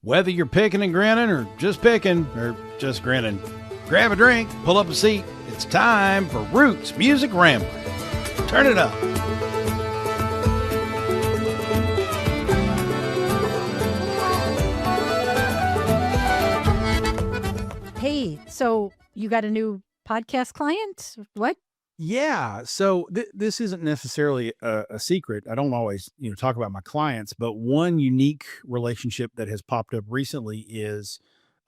Whether you're picking and grinning or just grinning, grab a drink, pull up a seat. It's time for Roots Music Rambler. Turn it up. Hey, so you got a new podcast client? What? Yeah, so this isn't necessarily a secret. I don't always, talk about my clients, but one unique relationship that has popped up recently is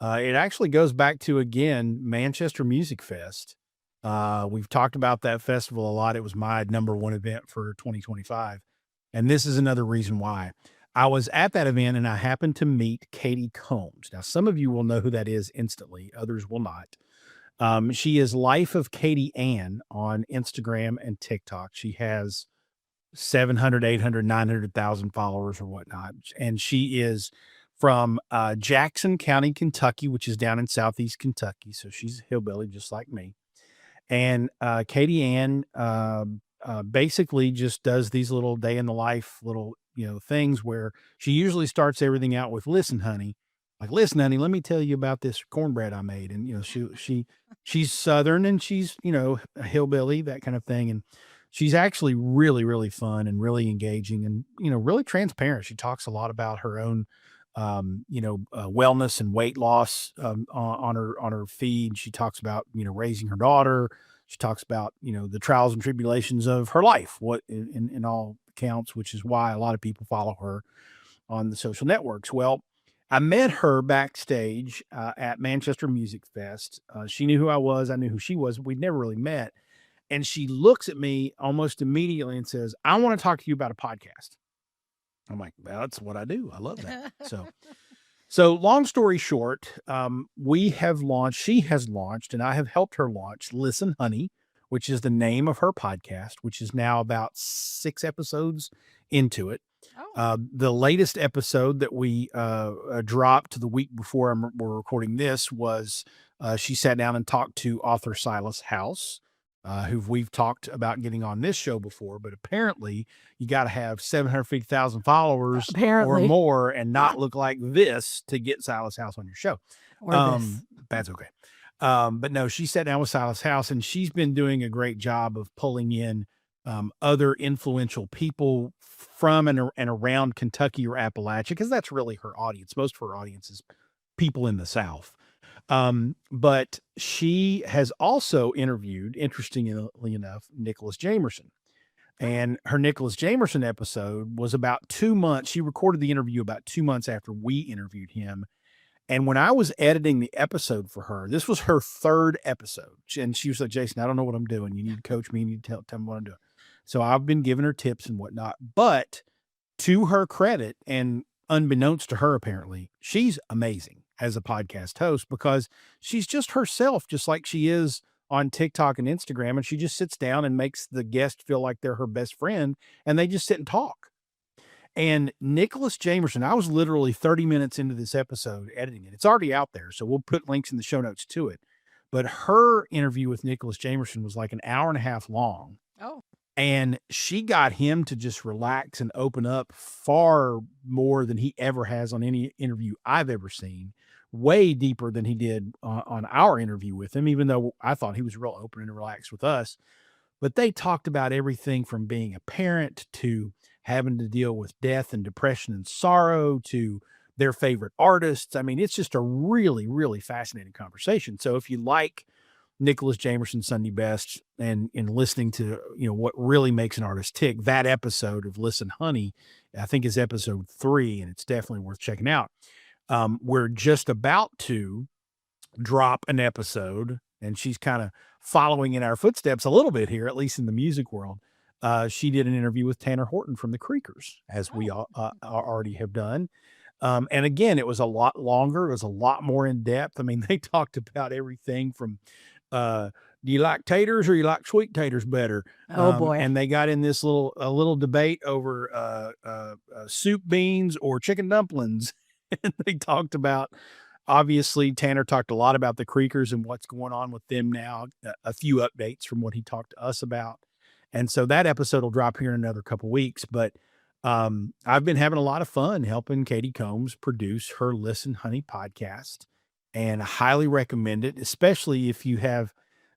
it actually goes back to, again, Manchester Music Fest. We've talked about that festival a lot. It was my number one event for 2025. And this is another reason why. I was at that event and I happened to meet Katie Combs. Now, some of you will know who that is instantly, others will not. She is Life of Katie Ann on Instagram and TikTok. She has 700, 800, 900,000 followers or whatnot. And she is from Jackson County, Kentucky, which is down in Southeast Kentucky. So she's a hillbilly just like me. And Katie Ann basically just does these little day in the life, little, things where she usually starts everything out with, listen, honey, let me tell you about this cornbread I made. And, she's Southern and she's, a hillbilly, that kind of thing. And she's actually really, really fun and really engaging and, really transparent. She talks a lot about her own, wellness and weight loss on her feed. She talks about, raising her daughter. She talks about, the trials and tribulations of her life, what in all accounts, which is why a lot of people follow her on the social networks. Well, I met her backstage at Manchester Music Fest. She knew who I was. I knew who she was. We'd never really met. And she looks at me almost immediately and says, I want to talk to you about a podcast. I'm like, well, that's what I do. I love that. So long story short, she has launched, and I have helped her launch Listen Honey, which is the name of her podcast, which is now about 6 episodes into it. Oh. The latest episode that we dropped the week before we're recording this was she sat down and talked to author Silas House, who we've talked about getting on this show before, but apparently you got to have 750,000 followers or more and not look like this to get Silas House on your show. That's okay. But no, she sat down with Silas House and she's been doing a great job of pulling in other influential people from and around Kentucky or Appalachia, because that's really her audience. Most of her audience is people in the South. But she has also interviewed, interestingly enough, Nicholas Jamerson. And her Nicholas Jamerson episode was about 2 months. She recorded the interview about 2 months after we interviewed him. And when I was editing the episode for her, this was her 3rd episode. And she was like, Jason, I don't know what I'm doing. You need to coach me. You need to tell me what I'm doing. So I've been giving her tips and whatnot. But to her credit, and unbeknownst to her, apparently, she's amazing as a podcast host because she's just herself, just like she is on TikTok and Instagram. And she just sits down and makes the guest feel like they're her best friend. And they just sit and talk. And Nicholas Jamerson, I was literally 30 minutes into this episode editing it. It's already out there, so we'll put links in the show notes to it. But her interview with Nicholas Jamerson was like an hour and a half long. Oh. And she got him to just relax and open up far more than he ever has on any interview I've ever seen. Way deeper than he did on our interview with him, even though I thought he was real open and relaxed with us. But they talked about everything from being a parent to having to deal with death and depression and sorrow to their favorite artists. I mean, it's just a really, really fascinating conversation. So if you like Nicholas Jamerson Sunday Best and listening to, what really makes an artist tick, that episode of Listen Honey, I think is episode 3, and it's definitely worth checking out. We're just about to drop an episode, and she's kind of following in our footsteps a little bit here, at least in the music world. She did an interview with Tanner Horton from the Creekers, as we already have done. And again, it was a lot longer. It was a lot more in depth. I mean, they talked about everything from, do you like taters or you like sweet taters better? Oh boy. And they got in this little debate over, soup beans or chicken dumplings. And they talked about, obviously, Tanner talked a lot about the Creekers and what's going on with them now, a few updates from what he talked to us about. And so that episode will drop here in another couple weeks. But I've been having a lot of fun helping Katie Combs produce her Listen Honey podcast, and I highly recommend it, especially if you have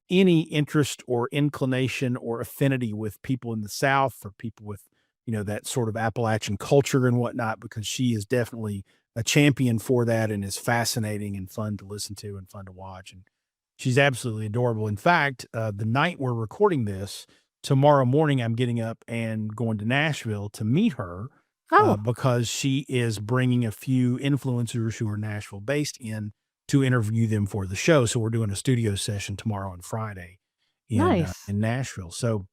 any interest or inclination or affinity with people in the South or people with, that sort of Appalachian culture and whatnot, because she is definitely a champion for that and is fascinating and fun to listen to and fun to watch. And she's absolutely adorable. In fact, the night we're recording this, tomorrow morning, I'm getting up and going to Nashville to meet her Oh, because she is bringing a few influencers who are Nashville based in to interview them for the show. So we're doing a studio session tomorrow and Friday nice. in Nashville. So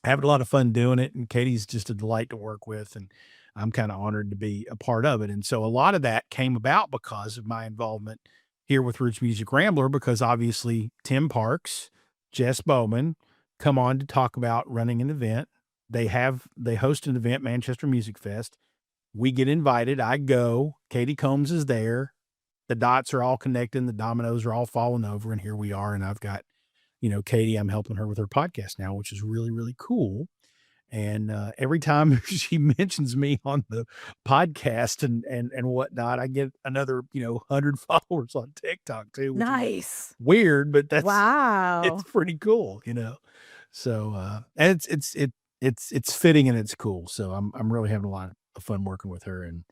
having a lot of fun doing it, and Katie's just a delight to work with, and I'm kind of honored to be a part of it. And so a lot of that came about because of my involvement here with Roots Music Rambler, because obviously Tim Parks, Jess Bowman come on to talk about running an event. They host an event, Manchester Music Fest. We get invited. I go. Katie Combs is there. The dots are all connecting. The dominoes are all falling over, and here we are. And I've got, Katie, I'm helping her with her podcast now, which is really, really cool. And every time she mentions me on the podcast and whatnot, I get another, 100 followers on TikTok too, which is Nice. weird, but it's Wow. pretty cool. So and it's fitting and it's cool. So I'm really having a lot of fun working with her, and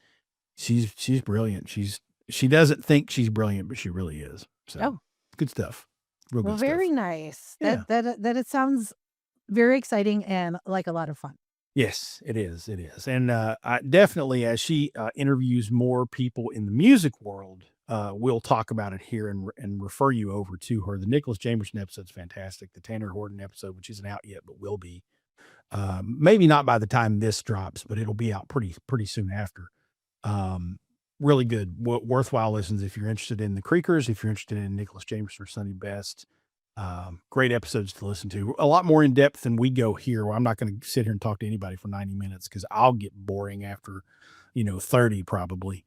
she's brilliant. She doesn't think she's brilliant, but she really is. So Oh, good stuff. Real well, good very stuff. nice. Yeah. That it sounds very exciting and like a lot of fun. Yes, it is. It is. And I definitely, as she interviews more people in the music world, we'll talk about it here and refer you over to her. The Nicholas Jamerson episode's fantastic. The Tanner Horton episode, which isn't out yet, but will be, maybe not by the time this drops, but it'll be out pretty soon after. Um, really good, worthwhile listens if you're interested in the Creekers, if you're interested in Nicholas Jamerson or Sonny Best. Great episodes to listen to. A lot more in depth than we go here. I'm not going to sit here and talk to anybody for 90 minutes because I'll get boring after, 30 probably.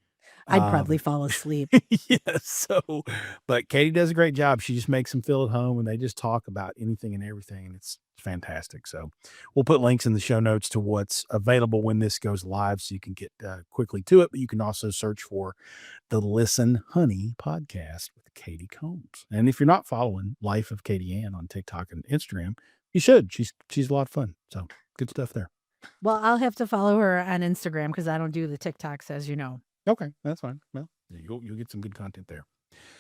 I'd probably Um, fall asleep. yeah. So, but Katie does a great job. She just makes them feel at home, and they just talk about anything and everything. And it's fantastic. So we'll put links in the show notes to what's available when this goes live so you can get quickly to it. But you can also search for the Listen Honey podcast with Katie Combs. And if you're not following Life of Katie Ann on TikTok and Instagram, you should. She's a lot of fun. So good stuff there. Well, I'll have to follow her on Instagram because I don't do the TikToks, as you know. Okay, that's fine. Well, you'll get some good content there.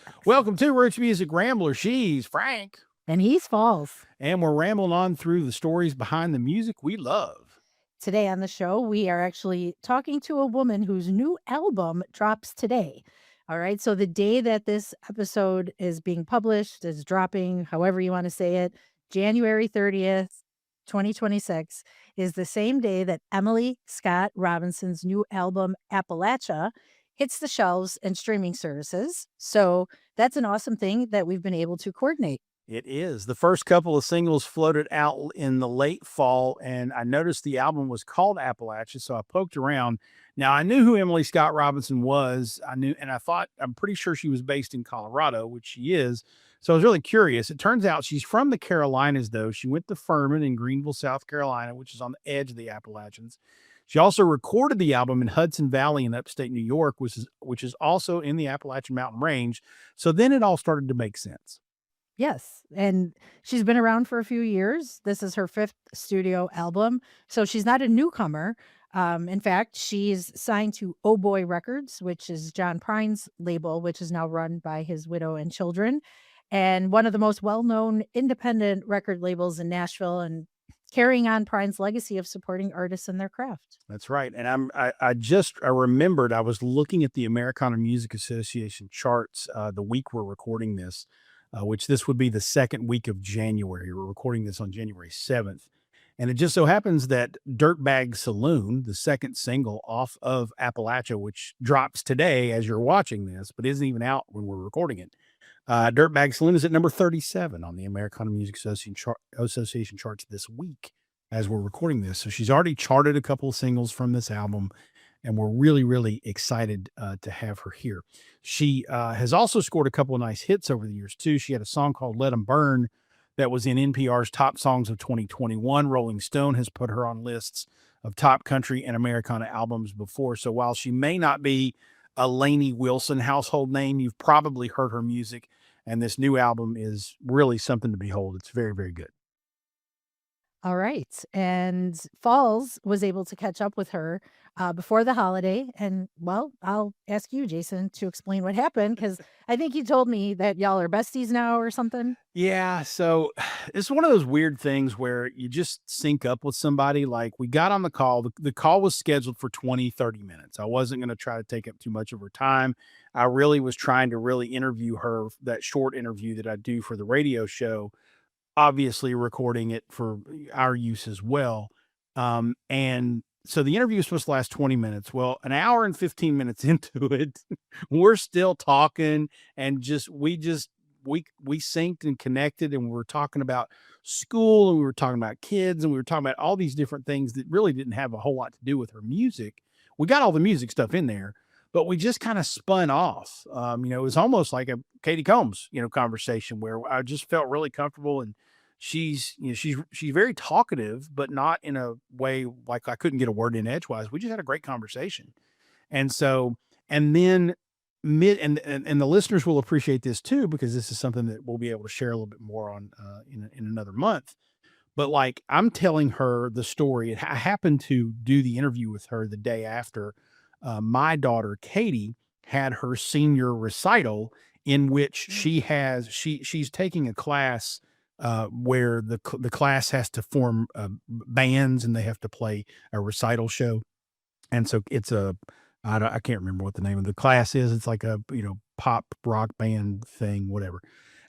Excellent. Welcome to Roots Music Rambler. She's Frank, And he's falls. and we're rambling on through the stories behind the music we love. Today on the show, we are actually talking to a woman whose new album drops today. All right. So the day that this episode is being published, is dropping, however you want to say it, January 30th, 2026, is the same day that Emily Scott Robinson's new album, Appalachia, hits the shelves and streaming services. So that's an awesome thing that we've been able to coordinate. It is. The first couple of singles floated out in the late fall, and I noticed the album was called Appalachia, so I poked around. Now, I knew who Emily Scott Robinson was. And I thought, I'm pretty sure she was based in Colorado, which she is. So I was really curious. It turns out she's from the Carolinas, though. She went to Furman in Greenville, South Carolina, which is on the edge of the Appalachians. She also recorded the album in Hudson Valley in upstate New York, which is also in the Appalachian Mountain Range. So then it all started to make sense. Yes, and she's been around for a few years. This is her 5th studio album, so she's not a newcomer. In fact, she's signed to Oh Boy Records, which is John Prine's label, which is now run by his widow and children, and one of the most well-known independent record labels in Nashville, and carrying on Prine's legacy of supporting artists in their craft. That's right. And I remembered I was looking at the Americana Music Association charts the week we're recording this, which this would be the second week of January. We're recording this on January 7th. And it just so happens that Dirtbag Saloon, the second single off of Appalachia, which drops today as you're watching this, but isn't even out when we're recording it. Dirtbag Saloon is at number 37 on the Americana Music Association charts this week as we're recording this. So she's already charted a couple of singles from this album, and we're really, really excited to have her here. She has also scored a couple of nice hits over the years, too. She had a song called Let 'Em Burn that was in NPR's top songs of 2021. Rolling Stone has put her on lists of top country and Americana albums before. So while she may not be a Lainey Wilson household name, you've probably heard her music. And this new album is really something to behold. It's very, very good. All right. And Falls was able to catch up with her before the holiday. And well, I'll ask you, Jason, to explain what happened because I think you told me that y'all are besties now or something. Yeah, so it's one of those weird things where you just sync up with somebody. Like we got on the call, the call was scheduled for 20, 30 minutes. I wasn't going to try to take up too much of her time. I really was trying to really interview her, that short interview that I do for the radio show, obviously recording it for our use as well. And so the interview was supposed to last 20 minutes. Well, an hour and 15 minutes into it, we're still talking and we synced and connected and we were talking about school and we were talking about kids and we were talking about all these different things that really didn't have a whole lot to do with her music. We got all the music stuff in there, but we just kind of spun off. It was almost like a Katie Combs, conversation where I just felt really comfortable and she's very talkative, but not in a way like I couldn't get a word in edgewise. We just had a great conversation. And so, and then and the listeners will appreciate this too, because this is something that we'll be able to share a little bit more on in another month. But like I'm telling her the story. I happened to do the interview with her the day after my daughter Katie had her senior recital, in which she's taking a class where the class has to form bands and they have to play a recital show. And so it's I can't remember what the name of the class is. It's like a, pop rock band thing, whatever.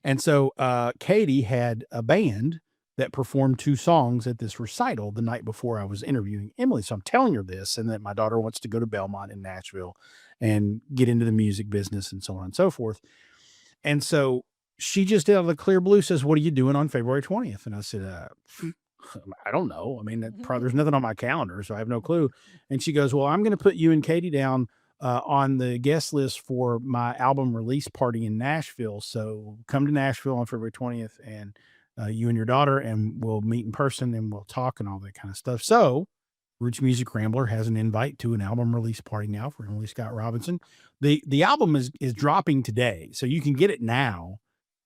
And so Katie had a band that performed 2 songs at this recital the night before I was interviewing Emily. So I'm telling her this, and that my daughter wants to go to Belmont in Nashville and get into the music business and so on and so forth. And so she just out of the clear blue says, "What are you doing on February 20th?" And I said, I don't know. I mean, there's nothing on my calendar, so I have no clue. And she goes, "Well, I'm going to put you and Katie down on the guest list for my album release party in Nashville. So come to Nashville on February 20th, and you and your daughter, and we'll meet in person and we'll talk and all that kind of stuff." So Roots Music Rambler has an invite to an album release party now for Emily Scott Robinson. The album is dropping today, so you can get it now.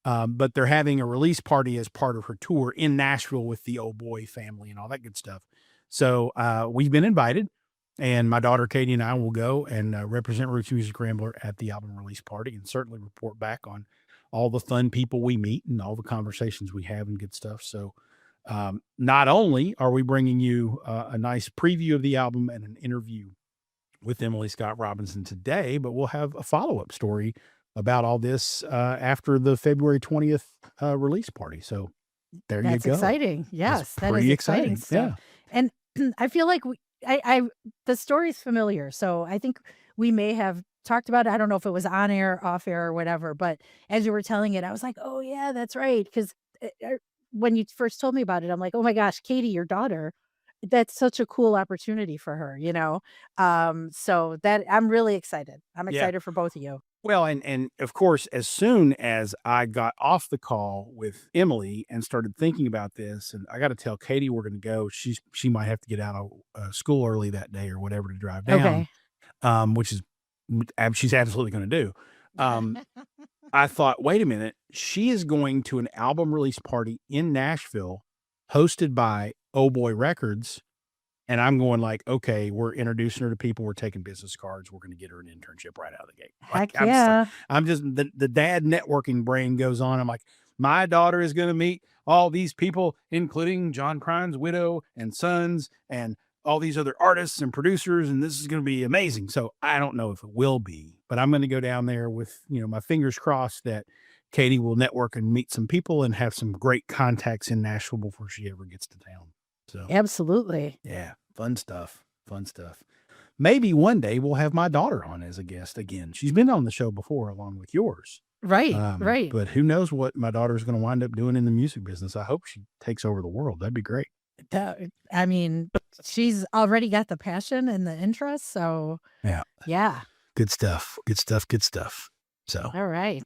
But they're having a release party as part of her tour in Nashville with the Oh Boy family and all that good stuff. So we've been invited, and my daughter Katie and I will go and represent Roots Music Rambler at the album release party, and certainly report back on all the fun people we meet and all the conversations we have and good stuff. So not only are we bringing you a nice preview of the album and an interview with Emily Scott Robinson today, but we'll have a follow-up story about all this after the February 20th release party. So there you That's go. exciting. That's Yes, that is pretty exciting exciting. stuff. Yeah. And I feel like the story's familiar, so I think we may have talked about it. I don't know if it was on air, off air, or whatever, but as you were telling it, I was like, "Oh yeah, that's right." Because when you first told me about it, I'm like, "Oh my gosh, Katie, your daughter, that's such a cool opportunity for her," you know? So that I'm really excited. I'm Yeah. excited for both of you. Well, and of course, as soon as I got off the call with Emily and started thinking about this, and I got to tell Katie we're going to go. She might have to get out of school early that day or whatever to drive down, Okay. which is she's absolutely going to do. Um, I thought, wait a minute, she is going to an album release party in Nashville, hosted by Oh Boy Records. And I'm going like, okay, we're introducing her to people. We're taking business cards. We're going to get her an internship right out of the gate. Like, Heck yeah. I'm just the dad networking brain goes on. I'm like, my daughter is going to meet all these people, including John Prine's widow and sons and all these other artists and producers. And this is going to be amazing. So I don't know if it will be, but I'm going to go down there with, my fingers crossed that Katie will network and meet some people and have some great contacts in Nashville before she ever gets to town. So Absolutely. yeah, fun stuff. Fun stuff. Maybe one day we'll have my daughter on as a guest again. She's been on the show before along with yours. Right, right. But who knows what my daughter's going to wind up doing in the music business. I hope she takes over the world. That'd be great. I mean, she's already got the passion and the interest, so Yeah. yeah. Good stuff. Good stuff. Good stuff. So, All right.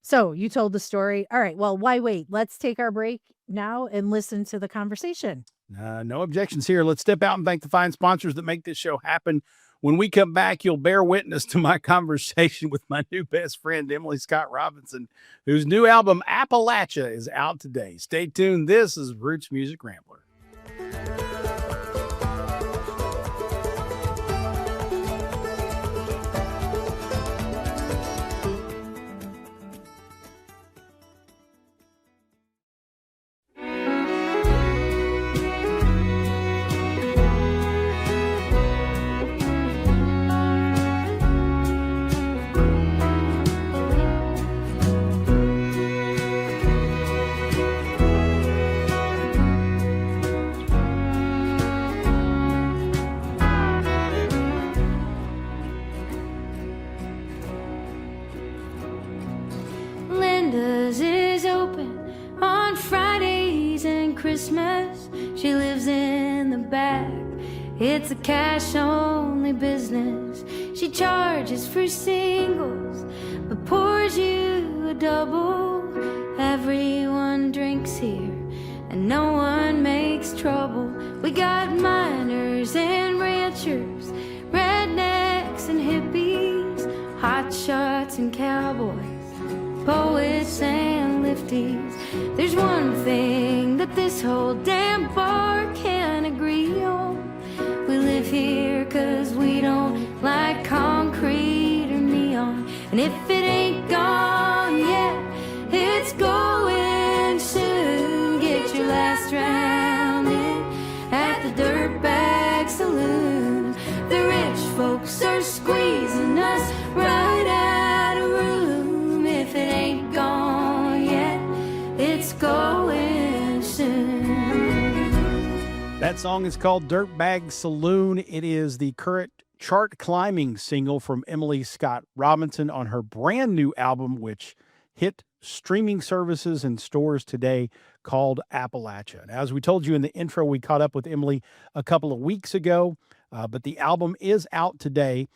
So you told the story. All right. Well, why wait? Let's take our break now and listen to the conversation. No objections here. Let's step out and thank the fine sponsors that make this show happen. When we come back, you'll bear witness to my conversation with my new best friend, Emily Scott Robinson, whose new album, Appalachia, is out today. Stay tuned. This is Roots Music Rambler. Linda's is open on Fridays and Christmas. She lives in the back. It's a cash-only business. She charges for singles, but pours you a double. Everyone drinks here, and no one makes trouble. We got miners and ranchers, rednecks and hippies, hotshots and cowboys, poets and lifties. There's one thing that this whole damn bar can agree on. We live here 'cause we don't like concrete or neon. And if it ain't gone yet, it's going soon. Get your last round in at the Dirtbag Saloon. The rich folks are squeezing us right out of room. If it ain't gone yet, it's going soon. That song is called Dirtbag Saloon. It is the current chart climbing single from Emily Scott Robinson on her brand new album, which hit streaming services and stores today, called Appalachia. Now, as we told you in the intro, we caught up with Emily a couple of weeks ago, but the album is out today.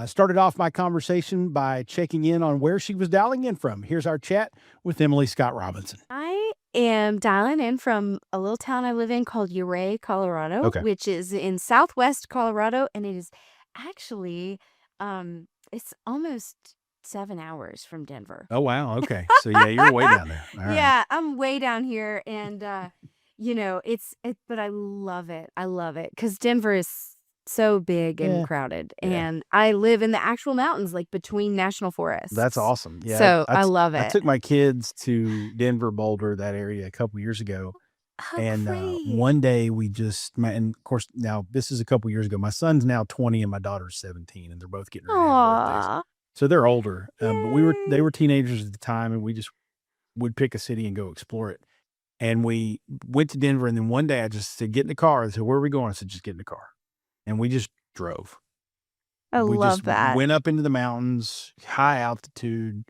Started off my conversation by checking in on where she was dialing in from. Here's our chat with Emily Scott Robinson. I am dialing in from a little town I live in called Ouray, Colorado, Okay. which is in southwest Colorado, and it is actually it's almost 7 hours from Denver. Oh, wow. Okay. So, yeah, you're way down there. All right. Yeah, I'm way down here, and but I love it. I love it because Denver is so big Yeah. and crowded, Yeah. and I live in the actual mountains, like between national forests. That's awesome. Yeah. So I love I it. took my kids to Denver, Boulder, that area a couple years ago. How And great. one day and of course, now this is a couple years ago. My son's now 20 and my daughter's 17, and they're both getting ready to have birthdays. Aw. So they're older. But they Yay. were teenagers at the time, and we just would pick a city and go explore it. And we went to Denver, and then one day I just said, "Get in the car." I said, "Where are we going?" I said, "Just get in the car." And we just drove. I We love just that. went up into the mountains, high altitude,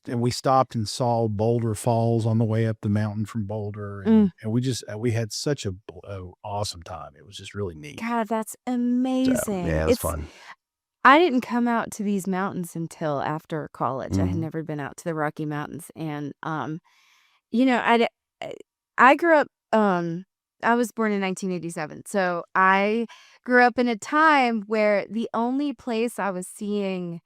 and we stopped and saw Boulder Falls on the way up the mountain from Boulder. And we had such a awesome time. It was just really neat. God, that's So, amazing. yeah, it was fun. I didn't come out to these mountains until after college. I had Mhm. never been out to the Rocky Mountains, and I grew up. I was born in 1987, so I grew up in a time where the only place I was seeing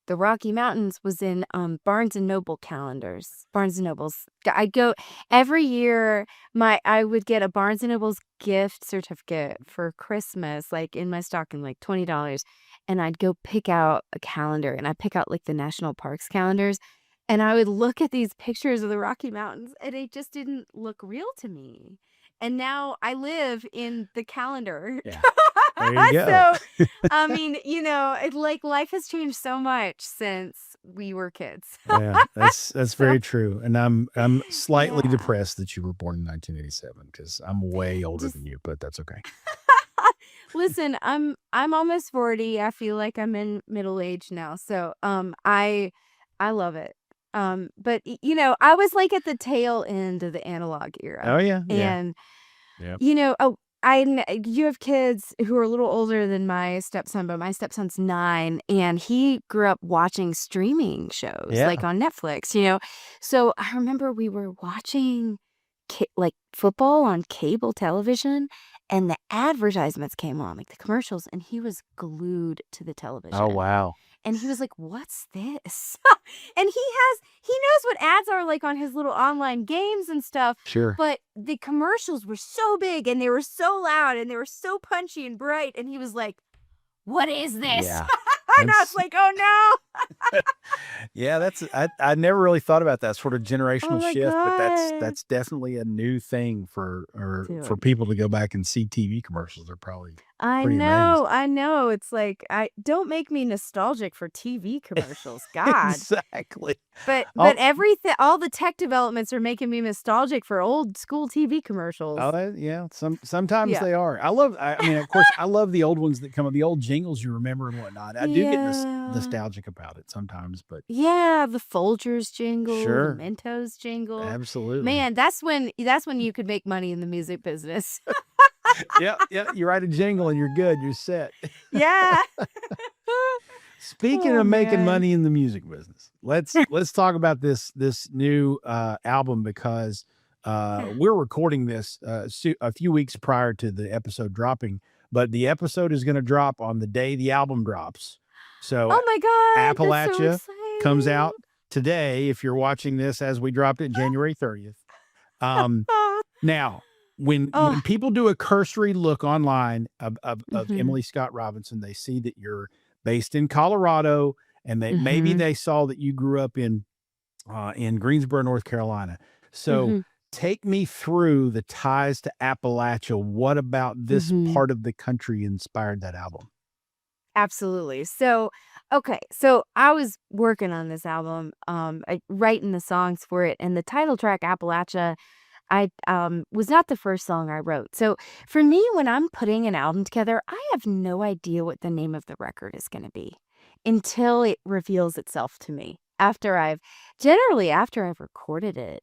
the Rocky Mountains was in Barnes and Noble calendars. Barnes and Nobles. I'd go every year. I would get a Barnes and Nobles gift certificate for Christmas, like in my stocking, like $20, and I'd go pick out a calendar, and I pick out like the national parks calendars, and I would look at these pictures of the Rocky Mountains, and it just didn't look real to me. And now I live in the calendar. Yeah. There you go. So, I mean, like life has changed so much since we were kids. Yeah, that's very true. And I'm slightly Yeah. depressed that you were born in 1987 because I'm way older Just than you, but that's okay. listen, I'm almost 40. I feel like I'm in middle age now. So I love it. But I was like at the tail end of the analog era. Oh, yeah. Yeah. And Yep. you have kids who are a little older than my stepson, but my stepson's 9, and he grew up watching streaming shows Yeah. like on Netflix. So I remember we were watching like football on cable television, and the advertisements came on, like the commercials, and he was glued to the Oh, television. wow. And he was like, "What's this?" And he knows what ads are like on his little online games and stuff, Sure. but the commercials were so big and they were so loud and they were so punchy and bright, and he was like, "What is this?" Yeah. And I was That's like, "Oh no." yeah, I never really thought about that sort of Oh generational my shift, but god. that's definitely a new thing for Dude. people to go back and see TV commercials. They're probably I pretty amazed. know, I know. It's like I don't make me nostalgic for TV commercials. God. Exactly. But Oh, everything, all the tech developments are making me nostalgic for old school TV commercials. yeah, sometimes Yeah. they are. I mean, of course, I love the old ones that come up, the old jingles you remember and whatnot. I do get Yeah. nostalgic about it sometimes, but Yeah, the Folgers jingle, the sure, Mentos jingle. absolutely. Man, that's when you could make money in the music business. Yeah, you write a jingle and you're good, you're set. Yeah. Speaking Oh of making man. money in the music business, let's talk about this new album because we're recording this a few weeks prior to the episode dropping, but the episode is going to drop on the day the album drops. So Oh my god, that's so Appalachia comes exciting. out today. If you're watching this as we dropped it January 30th. Um, now, Oh. when people do a cursory look online of Mhm. Emily Scott Robinson, they see that you're based in Colorado, and maybe Mhm. they saw that you grew up in Greensboro, North Carolina. So Mhm. take me through the ties to Appalachia. What about this Mhm. part of the country inspired that album? Absolutely. So, okay, so I was working on this album, writing the songs for it, and the title track Appalachia, I was not the first song I wrote. So, for me, when I'm putting an album together, I have no idea what the name of the record is going to be until it reveals itself to me. After I've recorded it,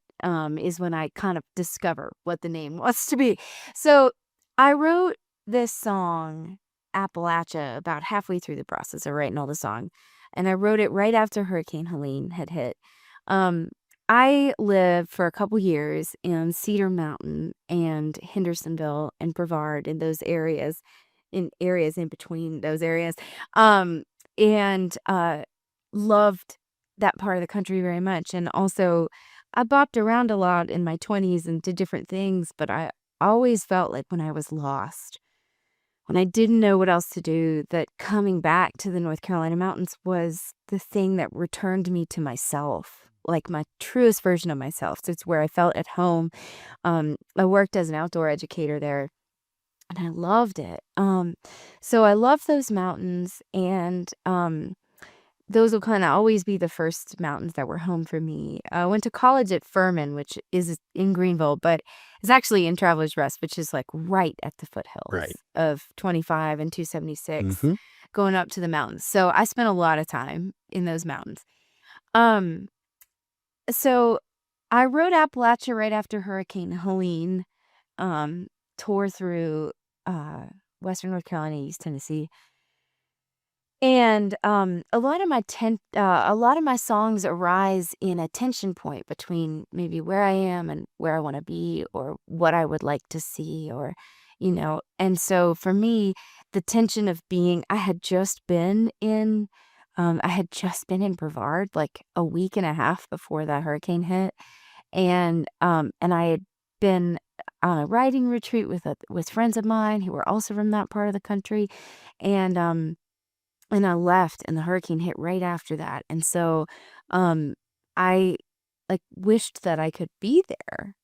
is when I kind of discover what the name wants to be. So, I wrote this song Appalachia about halfway through the process of writing all the song, and I wrote it right after Hurricane Helene had hit. Um, I lived for a couple years in Cedar Mountain and Hendersonville and Brevard in those areas, in areas in between those areas, um, and loved that part of the country very much. And also, I bopped around a lot in my 20s and did different things, but I always felt like when I was lost, when I didn't know what else to do, that coming back to the North Carolina mountains was the thing that returned me to myself, like my truest version of myself. So it's where I felt at home. I worked as an outdoor educator there and I loved it. So I love those mountains, and those will kinda always be the first mountains that were home for me. I went to college at Furman, which is in Greenville, but it's actually in Travelers Rest, which is, like, right at the Right. foothills of 25 and 276 Hmm. going up to the mountains. So I spent a lot of time in those mountains. Um, so I rode Appalachia right after Hurricane Helene, um, tore through, uh, Western North Carolina, East Tennessee. And, a lot of my songs arise in a tension point between maybe where I am and where I wanna be, or what I would like to see, or, and so for me, the tension of being I had just been in Brevard, like, a week and a half before that hurricane hit, and I had been on a writing retreat with friends of mine who were also from that part of the country, and, I left, and the hurricane hit right after that, and so, I, like, wished that I could be there,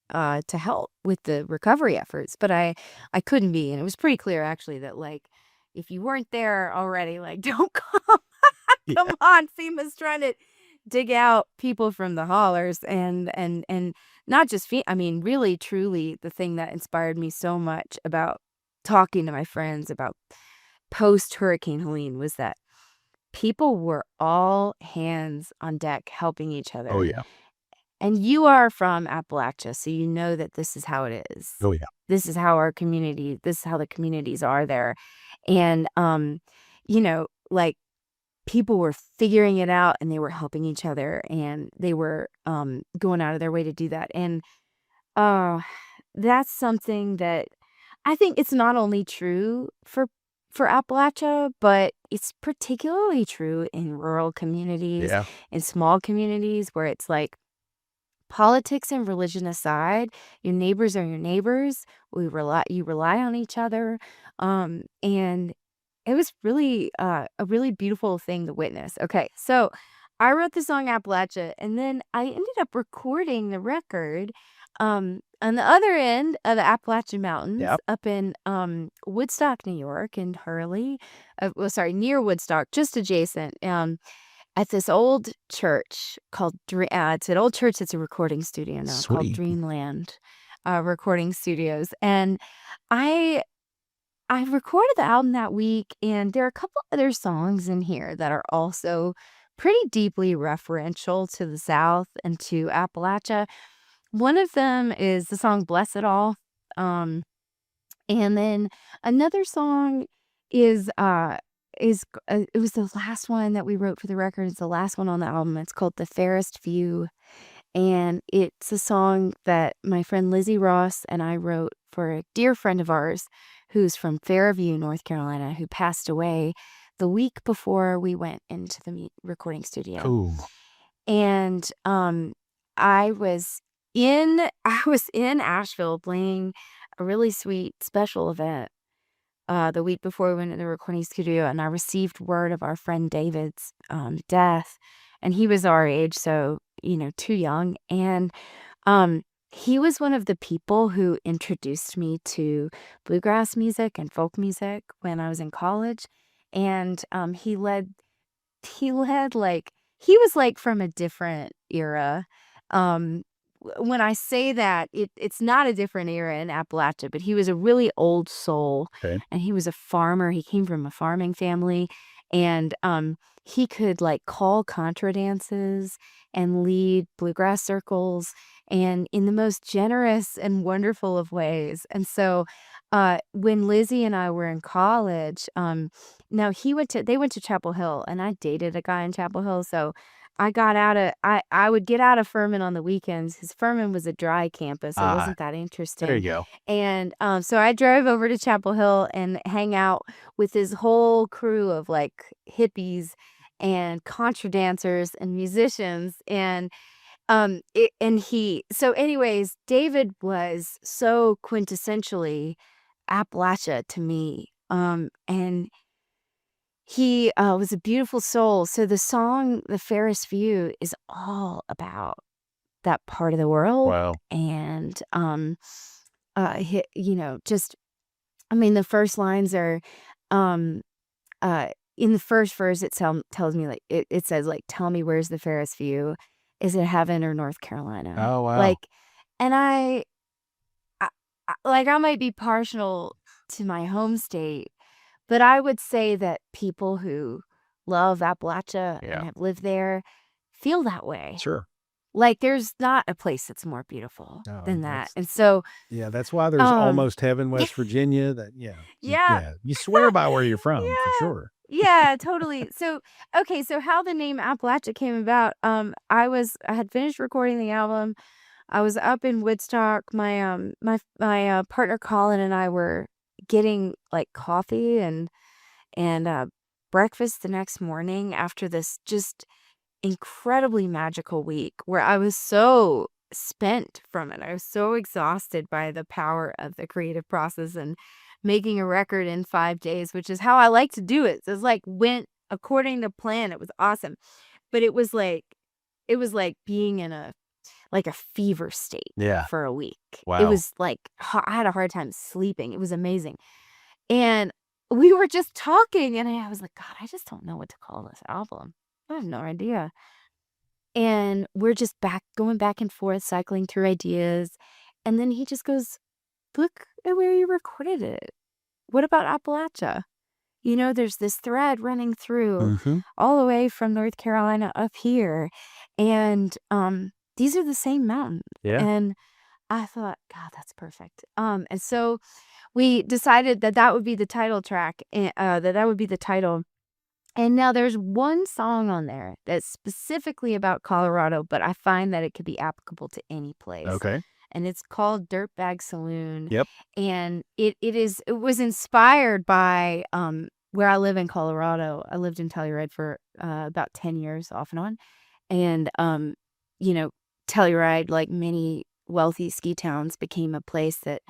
to help with the recovery efforts, but I couldn't be, and it was pretty clear actually that, like, if you weren't there already, like, don't come. Yeah. Come on, FEMA's trying to dig out people from the hollers, and not just I mean, really, truly, the thing that inspired me so much about talking to my friends about post-Hurricane Helene was that people were all hands on deck helping each Oh other. yeah. And you are from Appalachia, so you know that this is how it is. Oh yeah. This is how the communities are there. And, like, people were figuring it out and they were helping each other and they were, going out of their way to do that. And Oh, that's something that I think it's not only true for Appalachia, but it's particularly true in rural communities, Yeah. in small communities where it's like politics and religion aside, your neighbors are your neighbors. You rely on each other. And it was really a really beautiful thing to witness. Okay, so I wrote the song Appalachia, and then I ended up recording the record on the other end of the Appalachian Mountains Yep. up in Woodstock, New York, in Hurley. Well, sorry, near Woodstock, just adjacent. At this old church called it's an old church that's a recording studio now called Sweet. Dreamland Recording Studios, and I I recorded the album that week, and there are a couple other songs in here that are also pretty deeply referential to the South and to Appalachia. One of them is the song "Bless It All," um, and then another song is it was the last one that we wrote for the record. It's the last one on the album. It's called "The Fairest View," and it's a song that my friend Lizzie Ross and I wrote for a dear friend of ours who's from Fairview, North Carolina, who passed away the week before we went into the recording studio. Cool. And I was I was in Asheville playing a really sweet special event the week before we went to the recording studio, and I received word of our friend David's death, and he was our age, so too young. And he was one of the people who introduced me to bluegrass music and folk music when I was in college, and he was like from a different era. Um, when I say that, it's not a different era in Appalachia, but he was a really old soul, Okay. and he was a farmer. He came from a farming family, and he could like call contra dances and lead bluegrass circles, and in the most generous and wonderful of ways. And so, when Lizzie and I were in college, now they went to Chapel Hill, and I dated a guy in Chapel Hill, so I would get out of Furman on the weekends. His Furman was a dry campus. It Ah, wasn't that there interesting. you go. And so I drove over to Chapel Hill and hang out with his whole crew of like hippies and contra dancers and musicians. And so anyways, David was so quintessentially Appalachia to me. And he was a beautiful soul. So the song "The Fairest View" is all about that part of the world. Wow. And just I mean, the first lines are um in the first verse tells me like it says like, "Tell me, where's the fairest view? Is it heaven or North Carolina?" Oh, wow. Like, and I might be partial to my home state, but I would say that people who love Appalachia Yeah. and have lived there feel that way. Sure. Like, there's not a place that's more beautiful No, than that. that's And so, yeah, that's why there's um, Almost Heaven, West Virginia. yeah, Yeah, you swear by where you're from for yeah, sure. yeah, totally. So, okay, so how the name Appalachia came about? I had finished recording the album. I was up in Woodstock. My partner Colin and I were getting like coffee and breakfast the next morning after this just incredibly magical week where I was so spent from it. I was so exhausted by the power of the creative process and making a record in 5 days, which is how I like to do it. So it's like went according to plan. It was awesome. But it was like being in a fever state Yeah. for a week. It Wow. was like I had a hard time sleeping. It was amazing. And we were just talking, and I was like, God, I just don't know what to call this album. I have no idea. And we're just going back and forth, cycling through ideas. And then he just goes, "Look at where you recorded it. What about Appalachia? There's this thread running through Mhm. all the way from North Carolina up here. And these are the same mountains." Yeah. And I thought, God, that's perfect. And so we decided that would be the title track, and that would be the title. And now there's one song on there that's specifically about Colorado, but I find that it could be applicable to any place. Okay. and it's called Dirtbag Saloon. Yep. And it was inspired by where I live in Colorado. I lived in Telluride for about 10 years off and on. And you know, Telluride, like many wealthy ski towns, became a place that,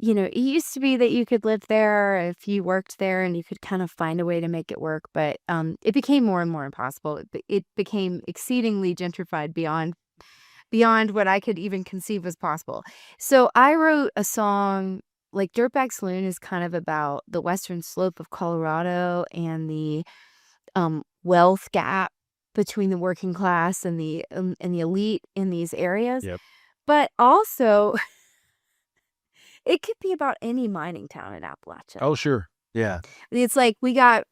it used to be that you could live there if you worked there and you could kind of find a way to make it work, but it became more and more impossible. It became exceedingly gentrified beyond what I could even conceive was possible. So I wrote a song, like Dirtbag Saloon is kind of about the western slope of Colorado and the wealth gap between the working class and the elite in these areas. Yep. But also, it could be about any mining town in Appalachia. Oh, sure. Yeah. It's like we got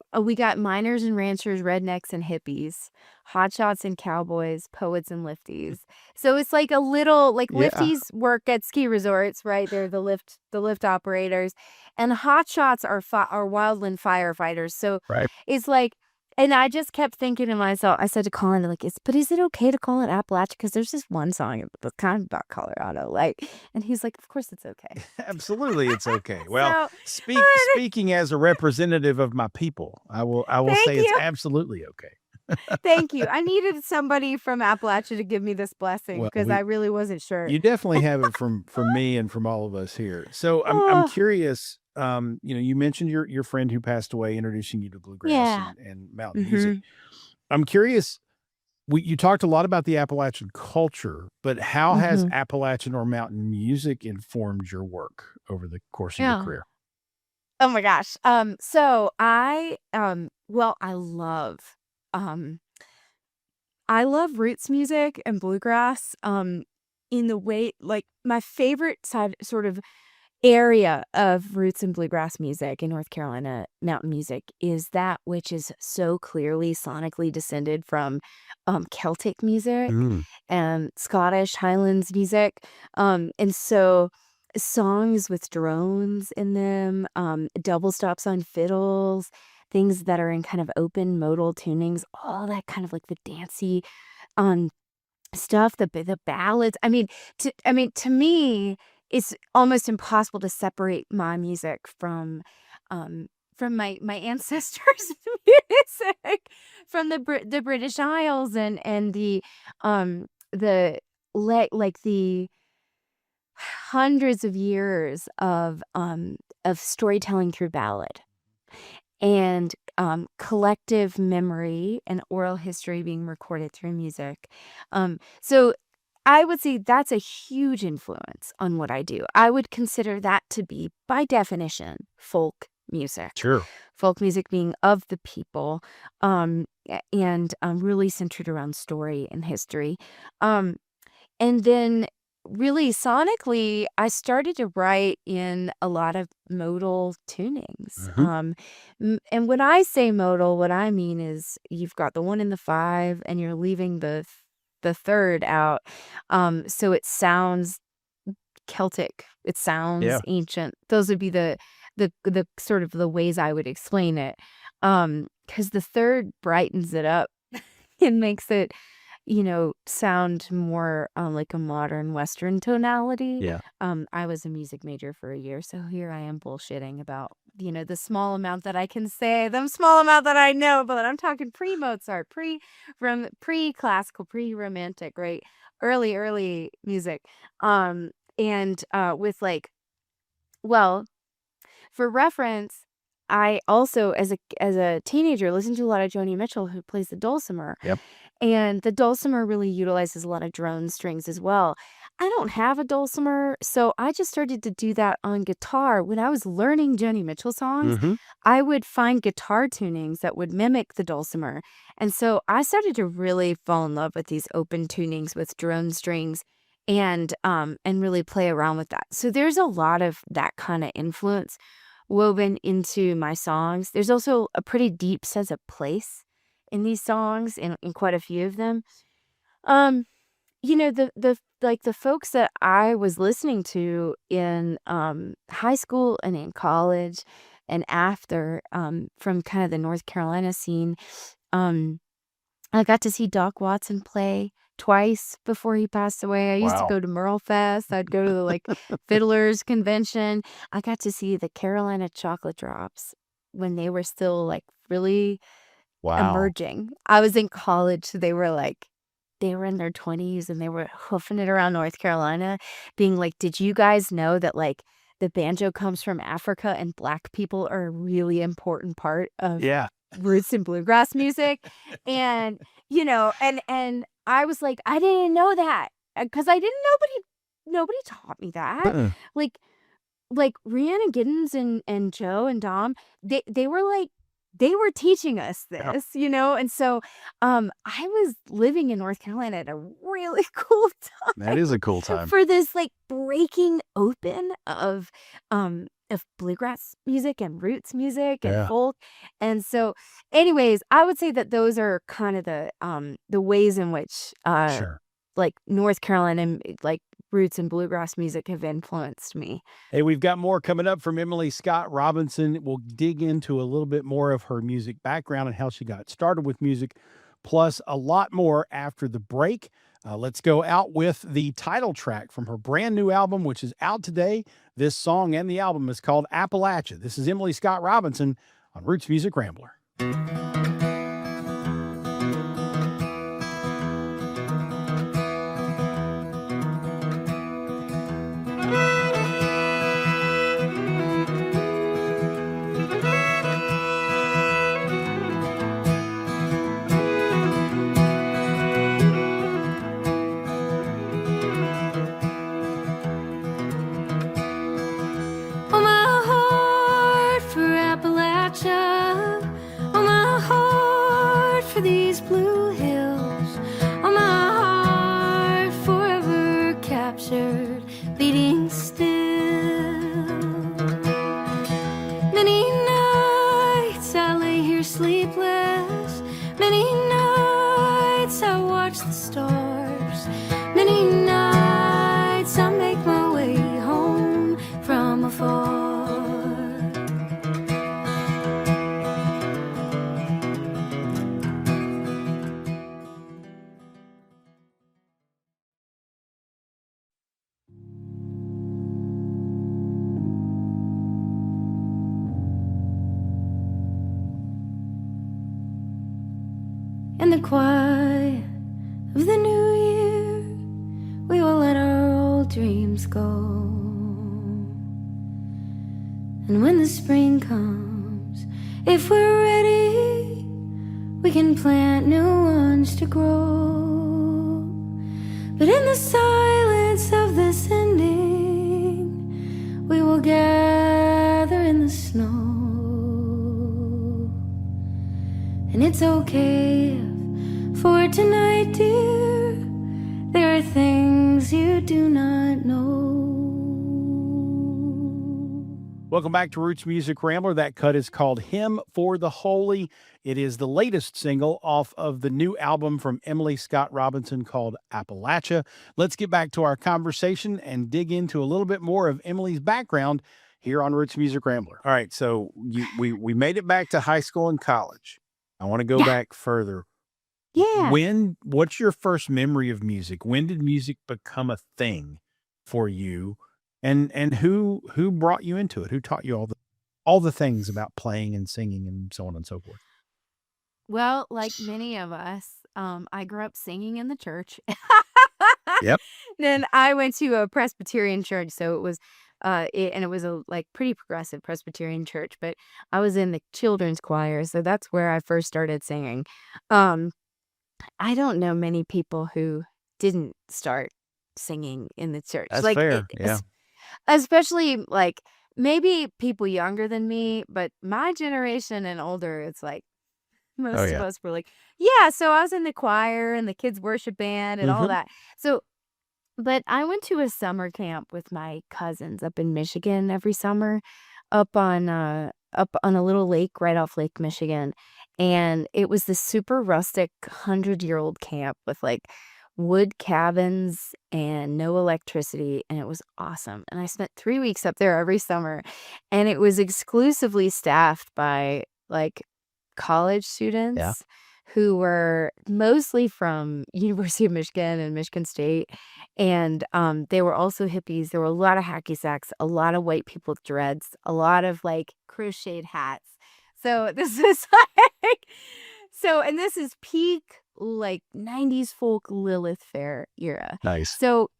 miners and ranchers, rednecks and hippies, hotshots and cowboys, poets and lifties. So it's like a little like Yeah. lifties work at ski resorts, right? They're the lift operators, and hotshots are wildland firefighters. So Right. it's like, and I just kept thinking to myself, I said to Colin, like, is it okay to call it Appalachia? Because there's this one song that's kind of about Colorado, like, and he's like, of course it's okay. Absolutely, it's okay. Well, So, speaking as a representative of my people, I will thank say it's you. absolutely okay. Thank you. I needed somebody from Appalachia to give me this blessing Well, because I really wasn't sure. you definitely have it from me and from all of us here. So I'm Oh, curious. You mentioned your friend who passed away, introducing you to bluegrass yeah. and mountain music. hmm I'm curious. You talked a lot about the Appalachian culture, but how has hmm Appalachian or mountain music informed your work over the course of your Yeah. career? Oh my gosh. So well, um, I love roots music and bluegrass. In the way, like my favorite sort of area of roots and bluegrass music in North Carolina, mountain music, is that which is so clearly sonically descended from Celtic music Mm. and Scottish Highlands music. And so songs with drones in them, double stops on fiddles, things that are in kind of open modal tunings, all that kind of like the dancey um stuff, the ballads. To me, it's almost impossible to separate my music from my ancestors' music, from the British Isles and the like the hundreds of years of storytelling through ballad and collective memory and oral history being recorded through music. So I would say that's a huge influence on what I do. I would consider that to be, by definition, folk music. Sure. Folk music being of the people, and really centered around story and history. Um, and then really sonically, I started to write in a lot of modal tunings. Mhm. And when I say modal, what I mean is you've got the 1 and the 5 and you're leaving the third out. So it sounds Celtic. It sounds Yeah. ancient. Those would be the sort of the ways I would explain it. Because the third brightens it up and makes it sound more like a modern Western tonality. Yeah. I was a music major for a year, so here I am bullshitting about, the small amount that I can say, the small amount that I know, but I'm talking pre-Mozart, pre-classical, pre-romantic, right? Early music. And with like, well, for reference, I also as a teenager listened to a lot of Joni Mitchell, who plays the dulcimer. Yep. And the dulcimer really utilizes a lot of drone strings as well. I don't have a dulcimer, so I just started to do that on guitar. When I was learning Joni Mitchell songs, Mhm. I would find guitar tunings that would mimic the dulcimer. And so I started to really fall in love with these open tunings with drone strings and really play around with that. So there's a lot of that kind of influence woven into my songs. There's also a pretty deep sense of place in these songs, in quite a few of them. Um, the folks that I was listening to in high school and in college and after, from kind of the North Carolina scene, I got to see Doc Watson play twice before he passed away. I used to Wow. go to Merle Fest. I'd go to the like Fiddlers Convention. I got to see the Carolina Chocolate Drops when they were still like really Wow. emerging. I was in college, so they were in their 20s and they were hoofing it around North Carolina, being like, "Did you guys know that like the banjo comes from Africa and Black people are a really important part of Yeah. roots and bluegrass music?" And and I was like, I didn't know that because I didn't nobody taught me that. Uh-uh. Like Rhiannon Giddens and Joe and Dom, they were like they were teaching us Yeah. this, and so I was living in North Carolina at a really cool That is a cool time. for this like breaking open of bluegrass music and roots music and Yeah. folk. And so anyways, I would say that those are kind of the ways in which Sure. like North Carolina like roots and bluegrass music have influenced me. Hey, we've got more coming up from Emily Scott Robinson. We'll dig into a little bit more of her music background and how she got started with music, plus a lot more after the break. Let's go out with the title track from her brand new album, which is out today. This song and the album is called Appalachia. This is Emily Scott Robinson on Roots Music Rambler. Oh, my heart for Appalachia. Oh, my heart for these blue hills. Oh, my heart forever captured, beating still. Many nights I lay here sleepless. Many nights I watch the stars. Many nights I make my way home from afar. In the quiet of the new year, we will let our old dreams go. And when the spring comes, if we're ready, we can plant new ones to grow. But in the silence of this ending, we will gather in the snow. And it's okay if for tonight, dear, there are things you do not know. Welcome back to Roots Music Rambler. That cut is called Hymn for the Holy. It is the latest single off of the new album from Emily Scott Robinson called Appalachia. Let's get back to our conversation and dig into a little bit more of Emily's background here on Roots Music Rambler. All right, so we made it back to high school and college. I want to go back further. Yeah. What's your first memory of music? When did music become a thing for you? And who brought you into it? Who taught you all the things about playing and singing and so on and so forth? Well, like many of us, I grew up singing in the church. Yep. Then I went to a Presbyterian church, so it was it was a like pretty progressive Presbyterian church, but I was in the children's choir, so that's where I first started singing. I don't know many people who didn't start singing in the church. That's Like fair. Yeah. especially like maybe people younger than me, but my generation and older, it's like most of yeah. us were like, yeah, so I was in the choir and the kids worship band and all Mhm. that. So, but I went to a summer camp with my cousins up in Michigan every summer, up on a little lake right off Lake Michigan. And it was this super rustic 100-year-old camp with like wood cabins and no electricity, and it was awesome. And I spent 3 weeks up there every summer, and it was exclusively staffed by like college Yeah. students who were mostly from University of Michigan and Michigan State. And they were also hippies. There were a lot of hacky sacks, a lot of white people with dreads, a lot of like crocheted hats. So this is like, and this is peak like 90s folk Lilith Fair era. Nice. So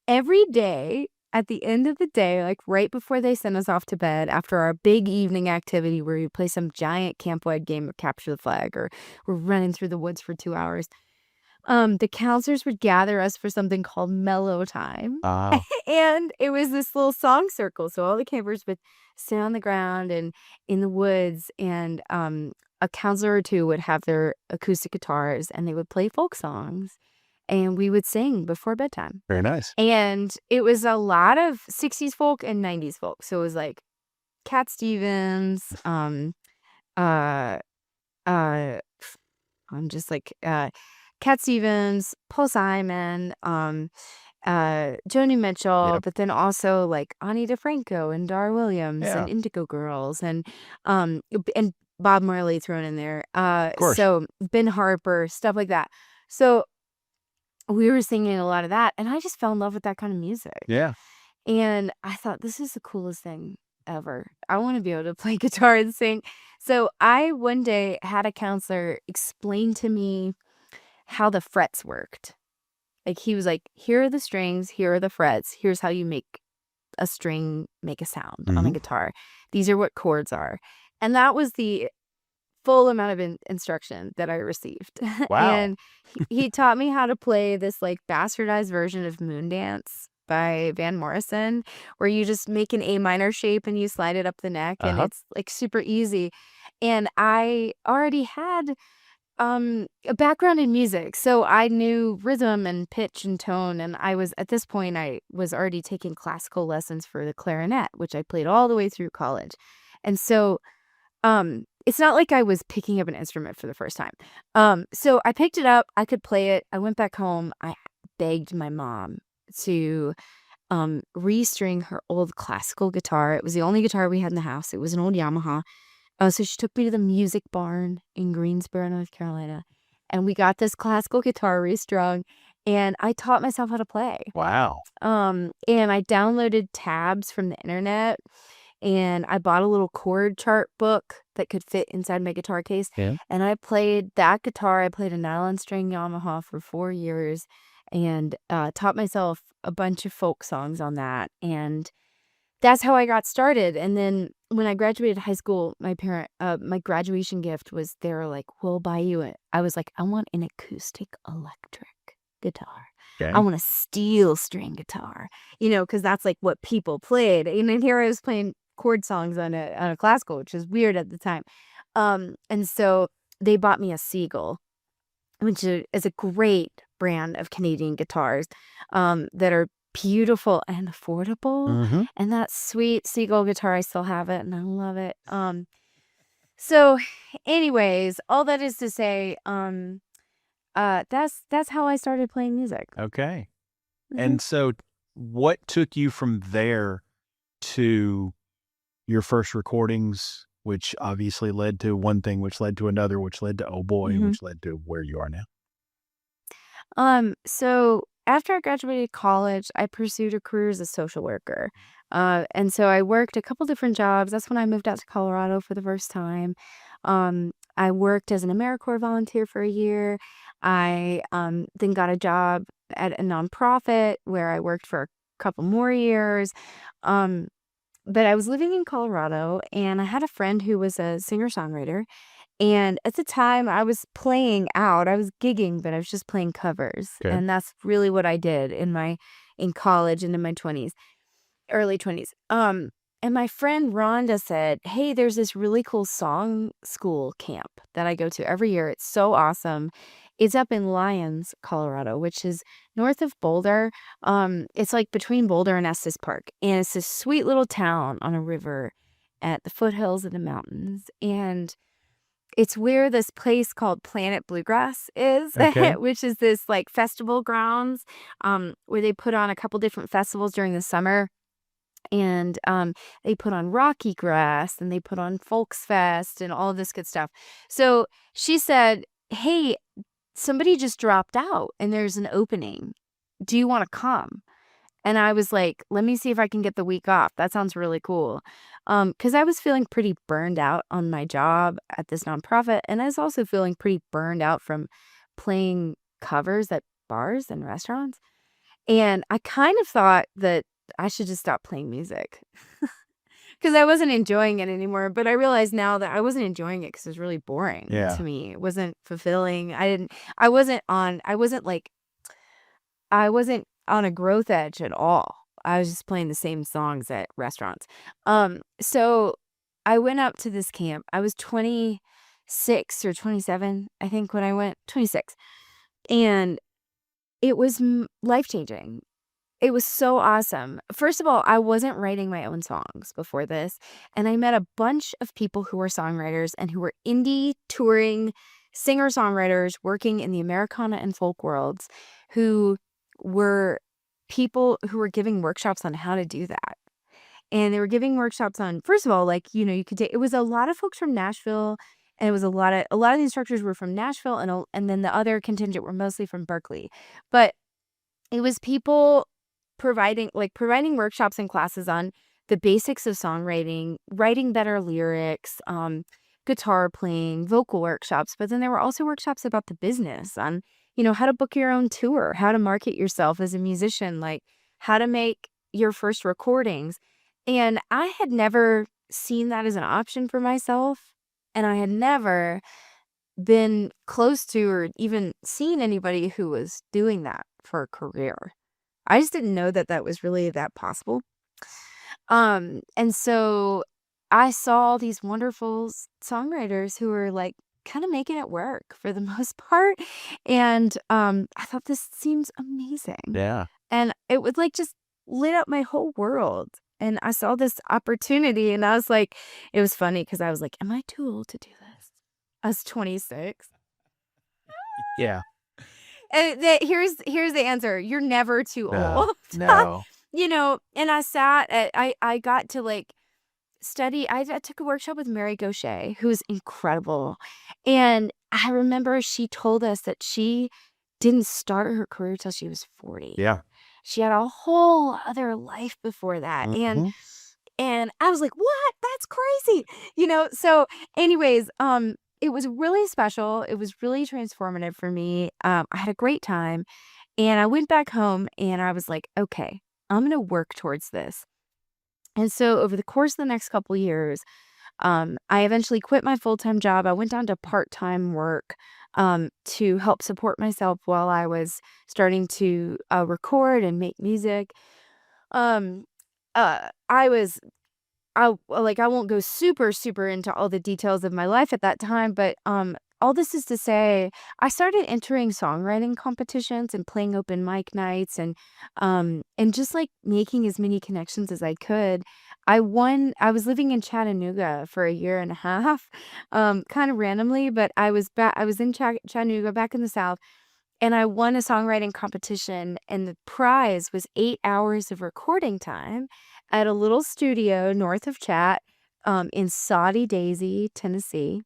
every day at the end of the day, like right before they send us off to bed after our big evening activity where we play some giant campwide game of capture the flag, or we're running through the woods for 2 hours, the counselors would gather us for something called mellow time. Oh, And it was this little song circle. So all the campers would sit on the ground and in the woods, and a counselor or two would have their acoustic guitars and they would play folk songs, and we would sing before bedtime. very nice. And it was a lot of 60s folk and 90s folk. So it was like Cat Stevens, uh, I'm just like Cat Stevens, Paul Simon, Joni Mitchell, Yep. but then also like Ani DeFranco and Dar Williams Yeah. and Indigo Girls and Bob Marley thrown in there. course. So Ben Harper, stuff like that. So we were singing a lot of that, and I just fell in love with that kind of music. Yeah. And I thought, this is the coolest thing ever. I want to be able to play guitar and sing. So I one day had a counselor explain to me how the frets worked. Like he was like, here are the strings, here are the frets, here's how you make a string make a sound on a Mhm. guitar. These are what chords are. And that was the full amount of instruction that I received. Wow. And he taught me how to play this like bastardized version of Moondance by Van Morrison, where you just make an A minor shape and you slide it up the neck, and it's like super easy. And I already had a background in music, so I knew rhythm and pitch and tone, and I was, at this point, I was already taking classical lessons for the clarinet, which I played all the way through college. And so it's not like I was picking up an instrument for the first time. So I picked it up, I could play it. I went back home. I begged my mom to restring her old classical guitar. It was the only guitar we had in the house. It was an old Yamaha. So she took me to the music barn in Greensboro, North Carolina, and we got this classical guitar restrung, and I taught myself how to play. Wow. And I downloaded tabs from the internet, and I bought a little chord chart book that could fit inside my guitar case. Yeah. And I played that guitar. I played a nylon string Yamaha for 4 years, and taught myself a bunch of folk songs on that. And that's how I got started. And then when I graduated high school, my graduation gift was, they were like, we'll buy you it. I was like, I want an acoustic electric guitar. Okay. I want a steel string guitar, because that's like what people played. And then here I was playing chord songs on a classical, which is weird at the time. And so they bought me a Seagull, which is a great brand of Canadian guitars that are beautiful and affordable. Mhm. And that sweet Seagull guitar, I still have it and I love it. So anyways, all that is to say, that's how I started playing music. Okay. Mhm. And so what took you from there to your first recordings, which obviously led to one thing, which led to another, which led to Oh Boy, Mhm. which led to where you are now? So after I graduated college, I pursued a career as a social worker. And so I worked a couple different jobs. That's when I moved out to Colorado for the first time. I worked as an AmeriCorps volunteer for a year. I then got a job at a nonprofit where I worked for a couple more years. But I was living in Colorado, and I had a friend who was a singer-songwriter. And at the time, I was playing out. I was gigging, but I was just playing covers. Okay. And that's really what I did in college and in my early 20s. And my friend Rhonda said, hey, there's this really cool song school camp that I go to every year. It's so awesome. It's up in Lyons, Colorado, which is north of Boulder. It's like between Boulder and Estes Park. And it's this sweet little town on a river at the foothills of the mountains. And it's where this place called Planet Bluegrass is, Okay. which is this like festival grounds where they put on a couple different festivals during the summer. And they put on Rocky Grass, and they put on Folks Fest and all of this good stuff. So she said, hey, somebody just dropped out and there's an opening. Do you want to come? And I was like, let me see if I can get the week off. That sounds really cool. Because I was feeling pretty burned out on my job at this nonprofit. And I was also feeling pretty burned out from playing covers at bars and restaurants. And I kind of thought that I should just stop playing music because I wasn't enjoying it anymore. But I realize now that I wasn't enjoying it because it was really boring Yeah. to me. It wasn't fulfilling. I wasn't on a growth edge at all. I was just playing the same songs at restaurants. So I went up to this camp. I was 26 or 27, I think, when I went. 26. And it was life-changing. It was so awesome. First of all, I wasn't writing my own songs before this, and I met a bunch of people who were songwriters and who were indie touring singer-songwriters working in the Americana and folk worlds who were people who were giving workshops on how to do that. And they were giving workshops on, first of all, like, you could take, it was a lot of folks from Nashville, and it was a lot of the instructors were from Nashville, and then the other contingent were mostly from Berkeley. But it was people providing workshops and classes on the basics of songwriting, writing better lyrics, guitar playing, vocal workshops. But then there were also workshops about the business on, how to book your own tour, how to market yourself as a musician, like how to make your first recordings. And I had never seen that as an option for myself. And I had never been close to or even seen anybody who was doing that for a career. I just didn't know that that was really that possible. And so I saw these wonderful songwriters who were like kind of making it work for the most part. And I thought this seems amazing. Yeah. And it would like just lit up my whole world. And I saw this opportunity and I was like, it was funny because I was like, am I too old to do this? I was 26. Yeah. And here's the answer. You're never too No. old. No. And I got to like study. I took a workshop with Mary Gaucher, who's incredible. And I remember she told us that she didn't start her career till she was 40. Yeah. She had a whole other life before that. Mhm. And I was like, what? That's crazy. So anyways, it was really special. It was really transformative for me. I had a great time. And I went back home and I was like, okay, I'm going to work towards this. And so over the course of the next couple of years, I eventually quit my full-time job. I went down to part-time work to help support myself while I was starting to record and make music. Um, I won't go super, super into all the details of my life at that time, but all this is to say, I started entering songwriting competitions and playing open mic nights and just like making as many connections as I could. I was living in Chattanooga for a year and a half, kind of randomly, but I was in Chattanooga back in the South. And I won a songwriting competition, and the prize was 8 hours of recording time at a little studio north of Chat, in Soddy Daisy, Tennessee.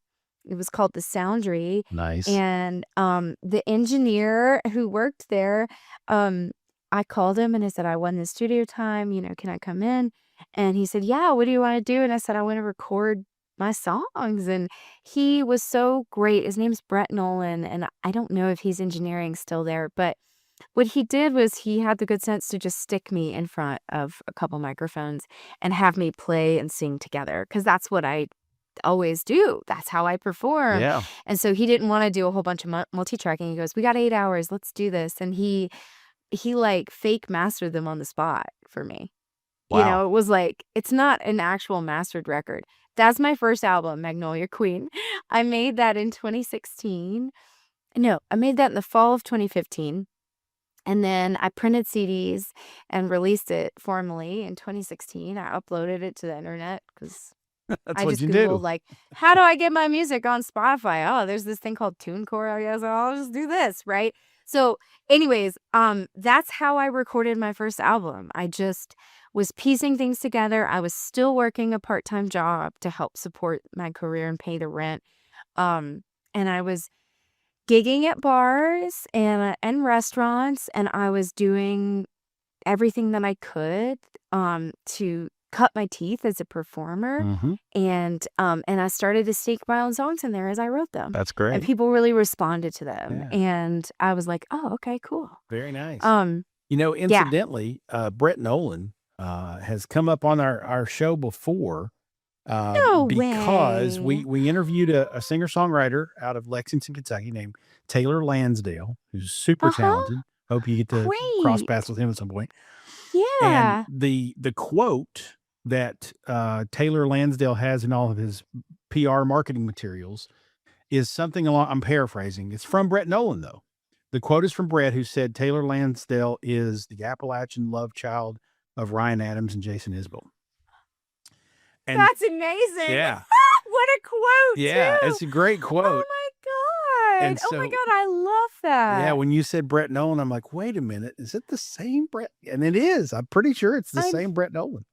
It was called the Soundry. Nice. And the engineer who worked there, I called him and I said, I won this studio time, can I come in? And he said, yeah, what do you want to do? And I said, I want to record my songs. And he was so great. His name's Brett Nolan, and I don't know if he's engineering still there, but what he did was he had the good sense to just stick me in front of a couple microphones and have me play and sing together, because that's what I always do. That's how I perform. Yeah. And so he didn't want to do a whole bunch of multi-tracking. He goes, we got 8 hours. Let's do this. And he like fake mastered them on the spot for me. Wow. It was like, it's not an actual mastered record. That's my first album, Magnolia Queen. I made that in 2016. No, I made that in the fall of 2015. And then I printed CDs and released it formally in 2016. I uploaded it to the internet because That's I what just you Googled, do. like, how do I get my music on Spotify? Oh, there's this thing called TuneCore, I guess. I'll just do this, right? So anyways, that's how I recorded my first album. I just was piecing things together. I was still working a part-time job to help support my career and pay the rent. And I was gigging at bars and restaurants, and I was doing everything that I could to cut my teeth as a performer. Mhm. And I started to stake my own songs in there as I wrote them. That's And great. people really responded to them. Yeah. And I was like, oh, okay, cool. Very nice. Yeah. Incidentally, Brett Nolan has come up on our show before No because way. we interviewed a singer-songwriter out of Lexington, Kentucky named Taylor Lansdale, who's super Uh-huh. talented. Hope you get to cross paths Great. with him at some point. Yeah. And the quote that Taylor Lansdale has in all of his PR marketing materials is something along, I'm paraphrasing. It's from Brett Nolan, though. The quote is from Brett, who said Taylor Lansdale is the Appalachian love child of Ryan Adams and Jason Isbell. And That's amazing. yeah, What a quote, yeah, too. it's a great Oh quote. my God. And Oh my so, God, I love yeah, that. when you said Brett Nolan, I'm like, wait a minute, is it the same Brett? And it is. I'm pretty sure it's the I'm same Brett Nolan.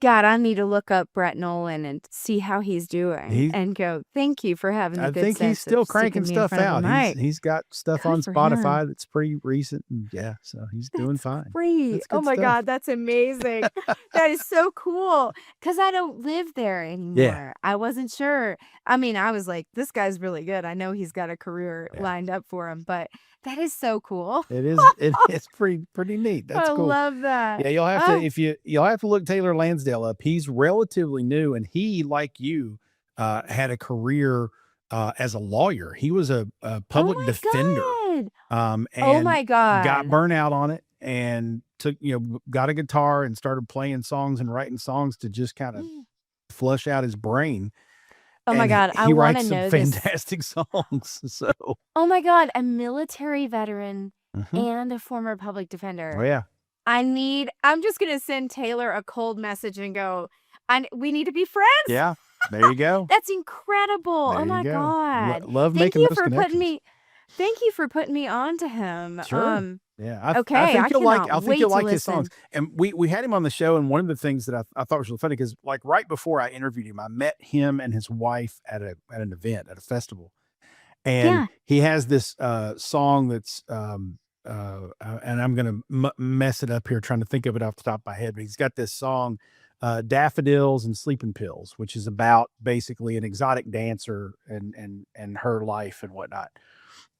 God, I need to look up Brett Nolan and see how he's doing He, and go, thank you for having the I good think he's sense still of cranking sticking me in stuff front of a out. mic. He's got stuff Good on for Spotify him. that's pretty recent. And yeah, so he's doing That's fine. great. That's Oh good my stuff. God, that's amazing. That is so cool. Because I don't live there Yeah, anymore. I wasn't sure. I mean, I was like, this guy's really good. I know he's got a career yeah. lined up for him, but that is so cool. It's pretty neat. That's I cool. love that. Yeah, you'll have to Oh, you'll have to look Taylor Lansdale up. He's relatively new, and he, like you, had a career as a lawyer. He was a oh public my defender, God. Oh and my got God. burnt out on it, and got a guitar and started playing songs and writing songs to just kind of flush out his brain. Oh my And God, I he want to writes some know this. fantastic songs. So, Oh my God, a military veteran mhm. and a former public Oh defender. yeah, I'm just going to send Taylor a cold message and go, we need to be friends. yeah. There you go. That's incredible. There Oh you my go. God. Love Thank making you those for putting connections. me Thank you for putting me on to him. Sure. Yeah, I Okay, think I you'll like. cannot I think wait you'll to like his songs. listen. And we had him on the show, and one of the things that I thought was really funny because like right before I interviewed him, I met him and his wife at an event at a festival, and Yeah. he has this song that's and I'm gonna mess it up here trying to think of it off the top of my head, but he's got this song. Daffodils and Sleeping Pills, which is about basically an exotic dancer and her life and whatnot.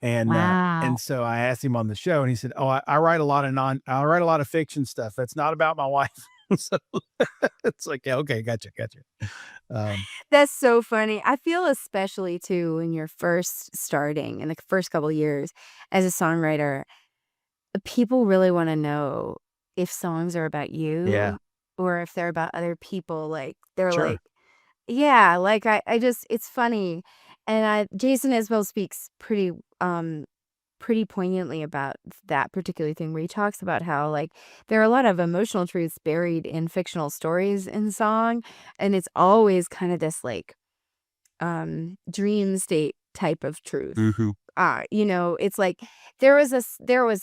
Wow. And so I asked him on the show, and he said, "Oh, I write a lot of I write a lot of fiction stuff. That's not about my wife." So it's like, yeah, okay, gotcha. Um, That's so funny. I feel especially too when you're first starting in the first couple years as a songwriter, people really want to know if songs are about yeah, you or if they're about other people. Like they're sure, like, yeah, like I just it's funny. And Jason Isbell speaks pretty poignantly about that particular thing where he talks about how like there are a lot of emotional truths buried in fictional stories in song, and it's always kind of this like dream state type of truth. hmm It's like there was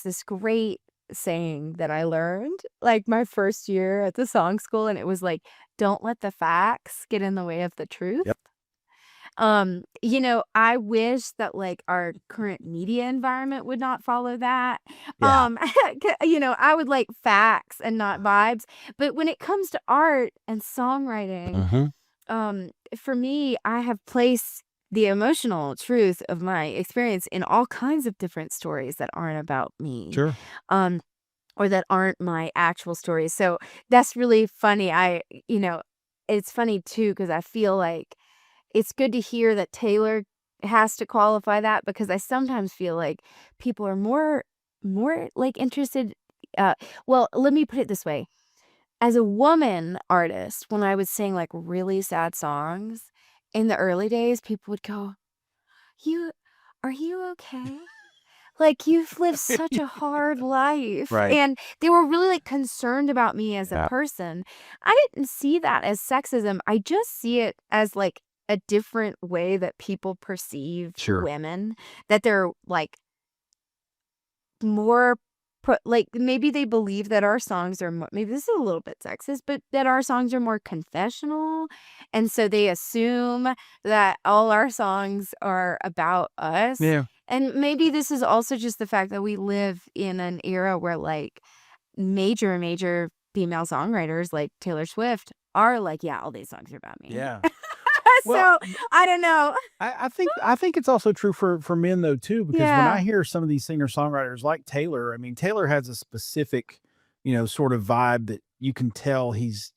this great saying that I learned like my first year at the song school, and it was like, don't let the facts get in the way of the truth. yep, I wish that like our current media environment would not follow that. yeah, I would like facts and not vibes. But when it comes to art and songwriting, hmm for me, I have placed the emotional truth of my experience in all kinds of different stories that aren't about me. sure, Um, or that aren't my actual stories. So that's really funny. It's funny too, because I feel like it's good to hear that Taylor has to qualify that because I sometimes feel like people are more like interested. Well, let me put it this way. As a woman artist, when I would sing like really sad songs in the early days, people would go, "You are you okay? Like you've lived such a hard life." right, And they were really like concerned about me as a yeah, person. I didn't see that as sexism. I just see it as like a different way that people perceive sure, women, that they're like more like maybe they believe that our songs are more, maybe this is a little bit sexist, but that our songs are more confessional, and so they assume that all our songs are about us. yeah, And maybe this is also just the fact that we live in an era where like major female songwriters like Taylor Swift are like, yeah, all these songs are about me. Yeah. Well, So I don't know. I think it's also true for men though too, because when I Yeah. hear some of these singer-songwriters like Taylor, I mean, Taylor has a specific, sort of vibe that you can tell he's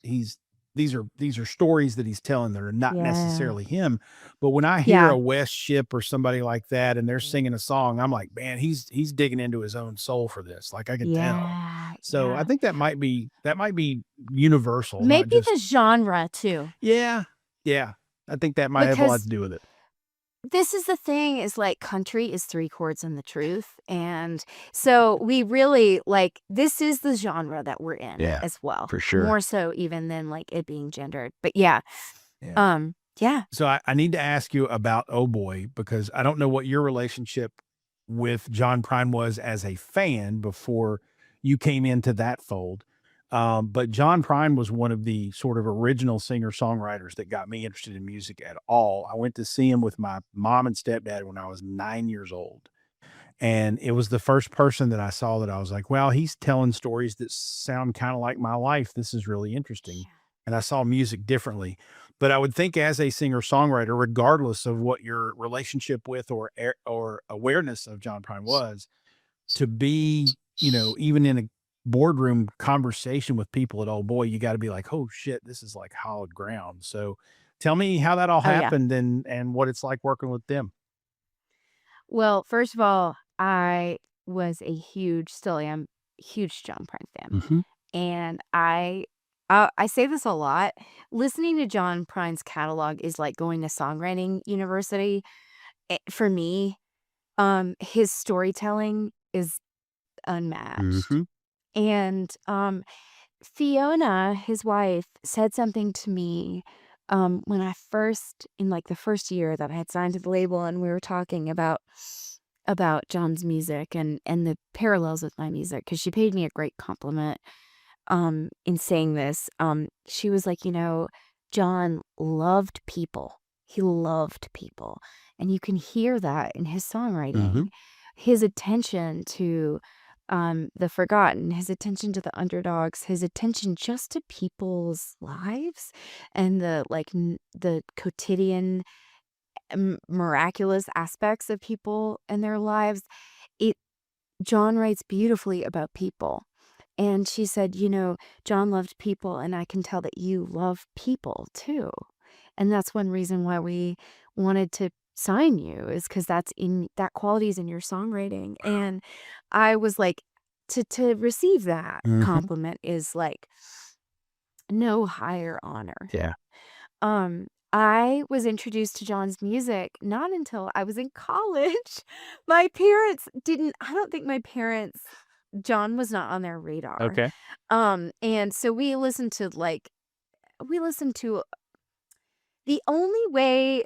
these are stories that he's telling that are not Yeah. necessarily him. But when I hear Yeah. a West Ship or somebody like that and they're singing a song, I'm like, man, he's digging into his own soul for this. Like I can tell. Yeah. So I Yeah. think that might be universal, not Maybe the just genre too. yeah, yeah. I think that might have a lot Because to do with it. this is the thing is like country is 3 chords and the truth. And so we really like this is the genre that we're in Yeah, as well. for sure. More so even than like it being gendered. But yeah. Yeah. Yeah. So I need to ask you about Oh Boy, because I don't know what your relationship with John Prine was as a fan before you came into that fold. But John Prine was one of the sort of original singer-songwriters that got me interested in music at all. I went to see him with my mom and stepdad when I was 9 years old. And it was the first person that I saw that I was like, "Wow, he's telling stories that sound kinda like my life. This is really interesting." And I saw music differently. But I would think as a singer-songwriter, regardless of what your relationship with or awareness of John Prine was, to be, even in a boardroom conversation with people at Old Boy, you gotta be like, "Oh shit, this is like hallowed ground." So tell me how that all Oh yeah. happened and what it's like working with them. Well, first of all, I was a huge, still am, huge John Prine fan. Mhm. And I say this a lot. Listening to John Prine's catalog is like going to songwriting university. For me, his storytelling is unmatched. Mhm. And Fiona, his wife, said something to me when I first, in like the first year that I had signed to the label, and we were talking about John's music and the parallels with my music because she paid me a great compliment in saying this. She was like, John loved people. He loved people, and you can hear that in his songwriting. Mhm. His attention to the forgotten, his attention to the underdogs, his attention just to people's lives and the the quotidian miraculous aspects of people and their lives. It John writes beautifully about people. And she said, John loved people, and I can tell that you love people too. And that's one reason why we wanted to sign you is because that quality is in your songwriting. And I was like, to receive that Mhm. compliment is like no higher honor. Yeah. I was introduced to John's music not until I was in college. My parents didn't I don't think my parents John was not on their radar. Okay. And so we listened to the only way,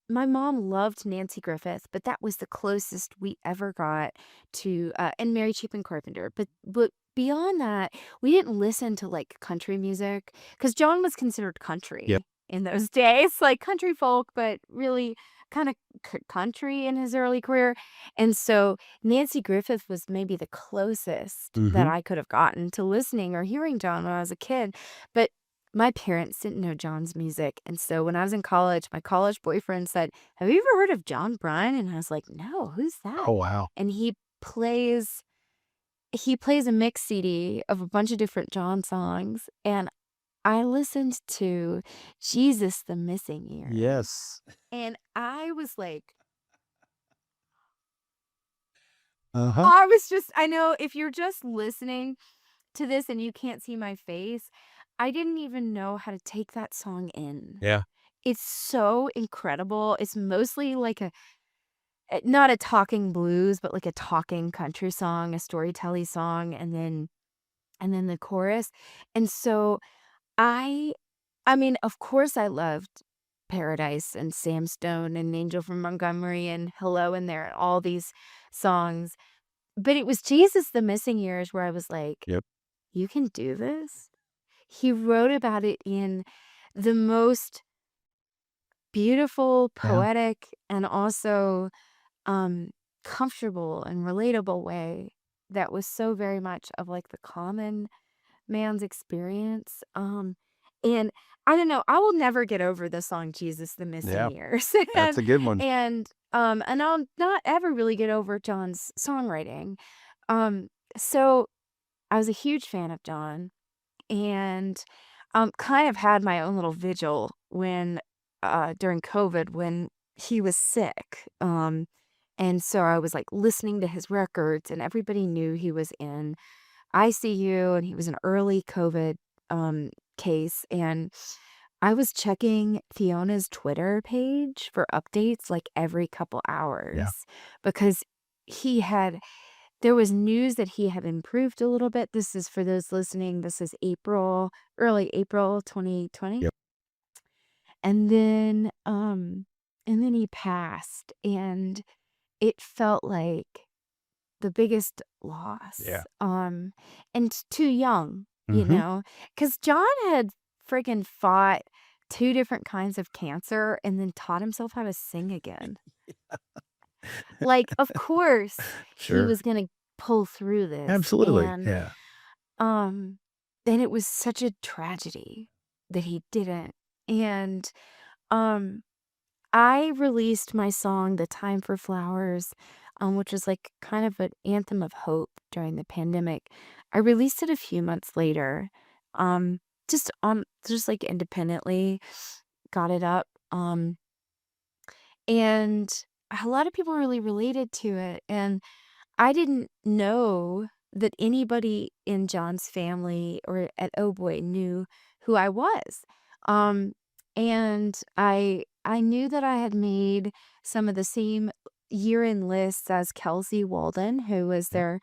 my mom loved Nancy Griffith, but that was the closest we ever got to, and Mary Chapin Carpenter. But beyond that, we didn't listen to like country music because John was considered Yep. country in those days, like country folk, but really kind of country in his early career. And so Nancy Griffith was maybe the closest that Mhm. I could have gotten to listening or hearing John when I was a kid. But my parents didn't know John's music, and so when I was in college, my college boyfriend said, "Have you ever heard of John Bryan?" And I was like, "No, who's that?" Oh, wow. And he plays a mix CD of a bunch of different John songs, and I listened to Jesus the Missing Years, Yes. and I was like Uh-huh. I know if you're just listening to this and you can't see my face, I didn't even know how to take that song in. Yeah. It's so incredible. It's mostly like not a talking blues, but like a talking country song, a storytelling song, and then the chorus. And so I I mean, of course I loved Paradise and Sam Stone and Angel from Montgomery and Hello in there, all these songs. But it was Jesus the Missing Years where I was like, Yep. you can do this? He wrote about it in the most beautiful, Yeah. poetic, and also um comfortable and relatable way that was so very much of like the common man's experience. And I don't know, I will never get over the song Jesus the Missing Yeah. Years. That's a good one. And I'll not ever really get over John's songwriting. Um so I was a huge fan of John, and kind of had my own little vigil when during COVID when he was sick. And so I was like listening to his records, and everybody knew he was in ICU and he was an early COVID case. And I was checking Fiona's Twitter page for updates like every couple Yeah. hours because he had there was news that he had improved a little bit. This is for those listening. This is early April 2020. Yep. And then he passed, and it felt like the biggest Yeah. loss. And too young, Mhm. because John had friggin' fought 2 different kinds of cancer and then taught himself how to sing again. Like, of course, he Sure. was gonna pull through this, Absolutely. and, Yeah. um, then it was such a tragedy that he didn't, and, um I released my song, "The Time for Flowers," which is like kind of an anthem of hope during the pandemic. I released it a few months later, just like independently, got it up, and a lot of people really related to it. And I didn't know that anybody in John's family or at Oh Boy knew who I was. Um, and I knew that I had made some of the same year-end lists as Kelsey Walden, who was Yep. their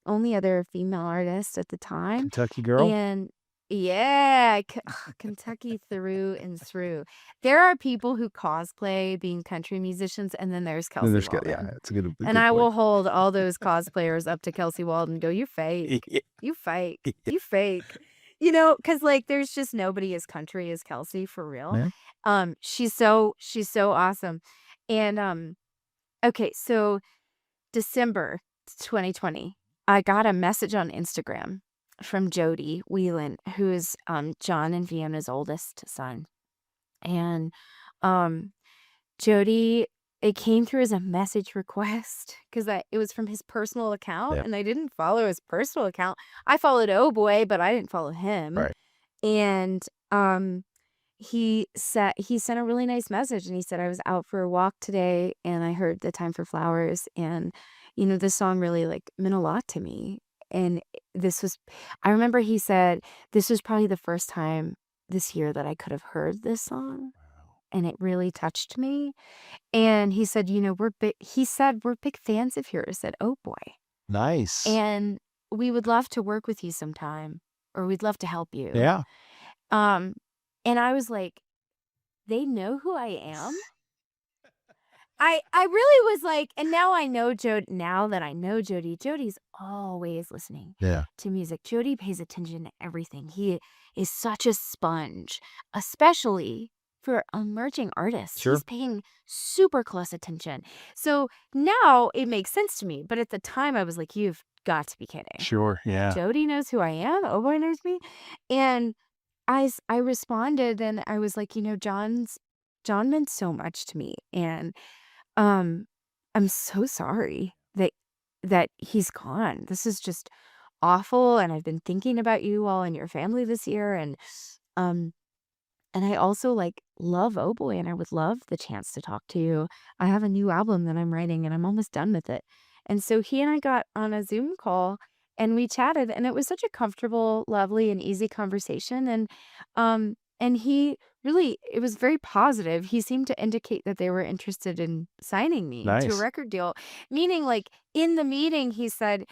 only other female artist at the time. Kentucky Girl. And yeah, Kentucky through and through. There are people who cosplay being country musicians, and then there's Then Kelsey there's yeah, Walden. it's a good And good I point. will hold all those cosplayers up to Kelsey Walden and go, "You fake. You fake. You fake." Because like there's just nobody as country as Kelsey for real. Yeah. She's so awesome. And okay, so December 2020, I got a message on Instagram from Jody Whelan, who is John and Fiona's oldest son. And um Jody, it came through as a message request because it was from his personal account, Yeah. and I didn't follow his personal account. I followed Oh Boy, but I didn't follow him. Right. And he sent a really nice message, and he said, "I was out for a walk today and I heard The Time for Flowers, and this song really like meant a lot to me." And this was I remember he said this was probably the first time this year that I could have heard this song, and it really touched me. And he said, "We're big fans of yours at Oh Boy, Nice. and we would love to work with you sometime, or we'd love to help you." Yeah. Um, and I was like, "They know who I am?" I really was like, and now I know now that I know Jody's always listening Yeah. to music. Jody pays attention to everything. He is such a sponge, especially for emerging artists. Sure. He's paying super close attention. So now it makes sense to me. But at the time I was like, you've got to be kidding. Sure. Yeah. Jody knows who I am. Oh Boy knows me. And I responded, and I was like, John meant so much to me. And um, I'm so sorry that he's gone. This is just awful, and I've been thinking about you all and your family this year, um, and I also like love Oh Boy, and I would love the chance to talk to you. I have a new album that I'm writing, and I'm almost done with it. And so he and I got on a Zoom call, and we chatted, and it was such a comfortable, lovely, and easy conversation. And he really, it was very positive. He seemed to indicate that they were interested in signing me to a Nice. record deal, meaning like in the meeting, he said,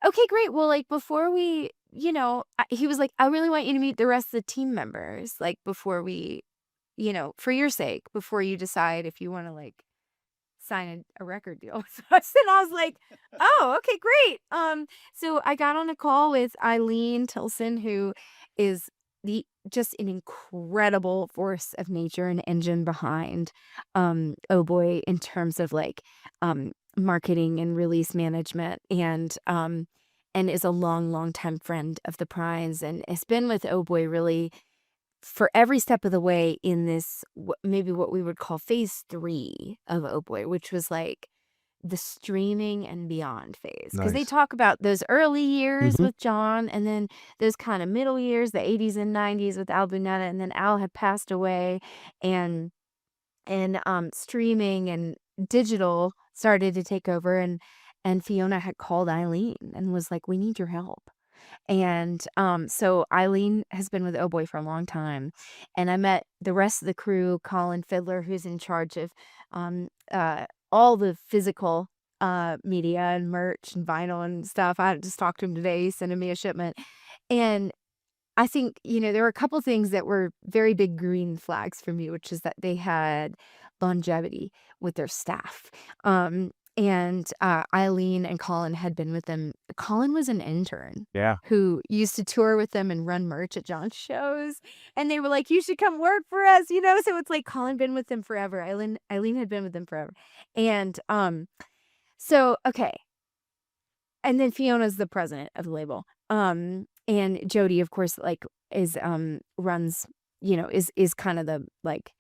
"Okay, great. Well, like before we, he was like, I really want you to meet the rest of the team members, like before we, for your sake, before you decide if you want to like sign a record deal." So I was like, "Oh, okay, great." So I got on a call with Eileen Tilson, who is the just an incredible force of nature and engine behind Oh Boy in terms of like marketing and release management and is a long time friend of the Primes and has been with Oh Boy really for every step of the way in this maybe what we would call phase 3 of Oh Boy, which was like the streaming and beyond phase, because they Nice. talk about those early years Mhm. with John and then those kind of middle years, the 80s and 90s with Al Bunetta, and then Al had passed away and streaming and digital started to take over and Fiona had called Eileen and was like, "We need your help." And so Eileen has been with Oh Boy for a long time. And I met the rest of the crew, Colin Fiddler, who's in charge of um, uh, all the physical media and merch and vinyl and stuff. I just talked to him today. He sent me a shipment. And I think, there were a couple things that were very big green flags for me, which is that they had longevity with their staff. Eileen and Colin had been with them. Colin was an intern Yeah. who used to tour with them and run merch at John's shows. And they were like, "You should come work for us." So it's like Colin been with them forever. Eileen had been with them forever. And so okay. And then Fiona's the president of the label. And Jody, of course, like is runs, is kind of the like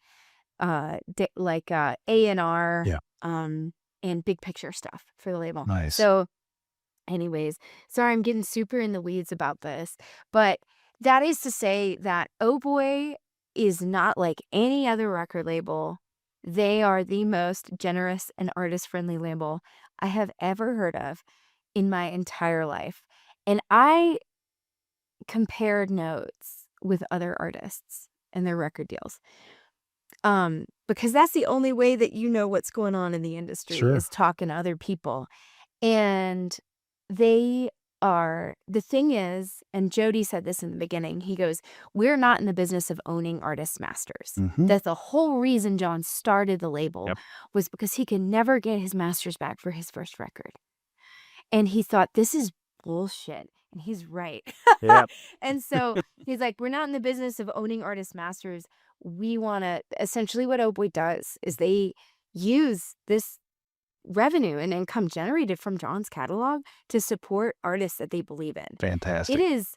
A&R Yeah. and big picture stuff for the label. Nice. So anyways, sorry I'm getting super in the weeds about this, but that is to say that Oh Boy is not like any other record label. They are the most generous and artist-friendly label I have ever heard of in my entire life. And I compared notes with other artists and their record deals. Because that's the only way that you know what's going on in the industry Sure. is talking to other people. And the thing is, and Jody said this in the beginning, he goes, "We're not in the business of owning artists' masters." Mhm. That's the whole reason John started the label Yep. was because he could never get his masters back for his first record. And he thought, this is bullshit. And he's right. Yep. And so he's like, "We're not in the business of owning artist masters. We want to," essentially what Oh Boy does is they use this revenue and income generated from John's catalog to support artists that they believe in. It Fantastic. is,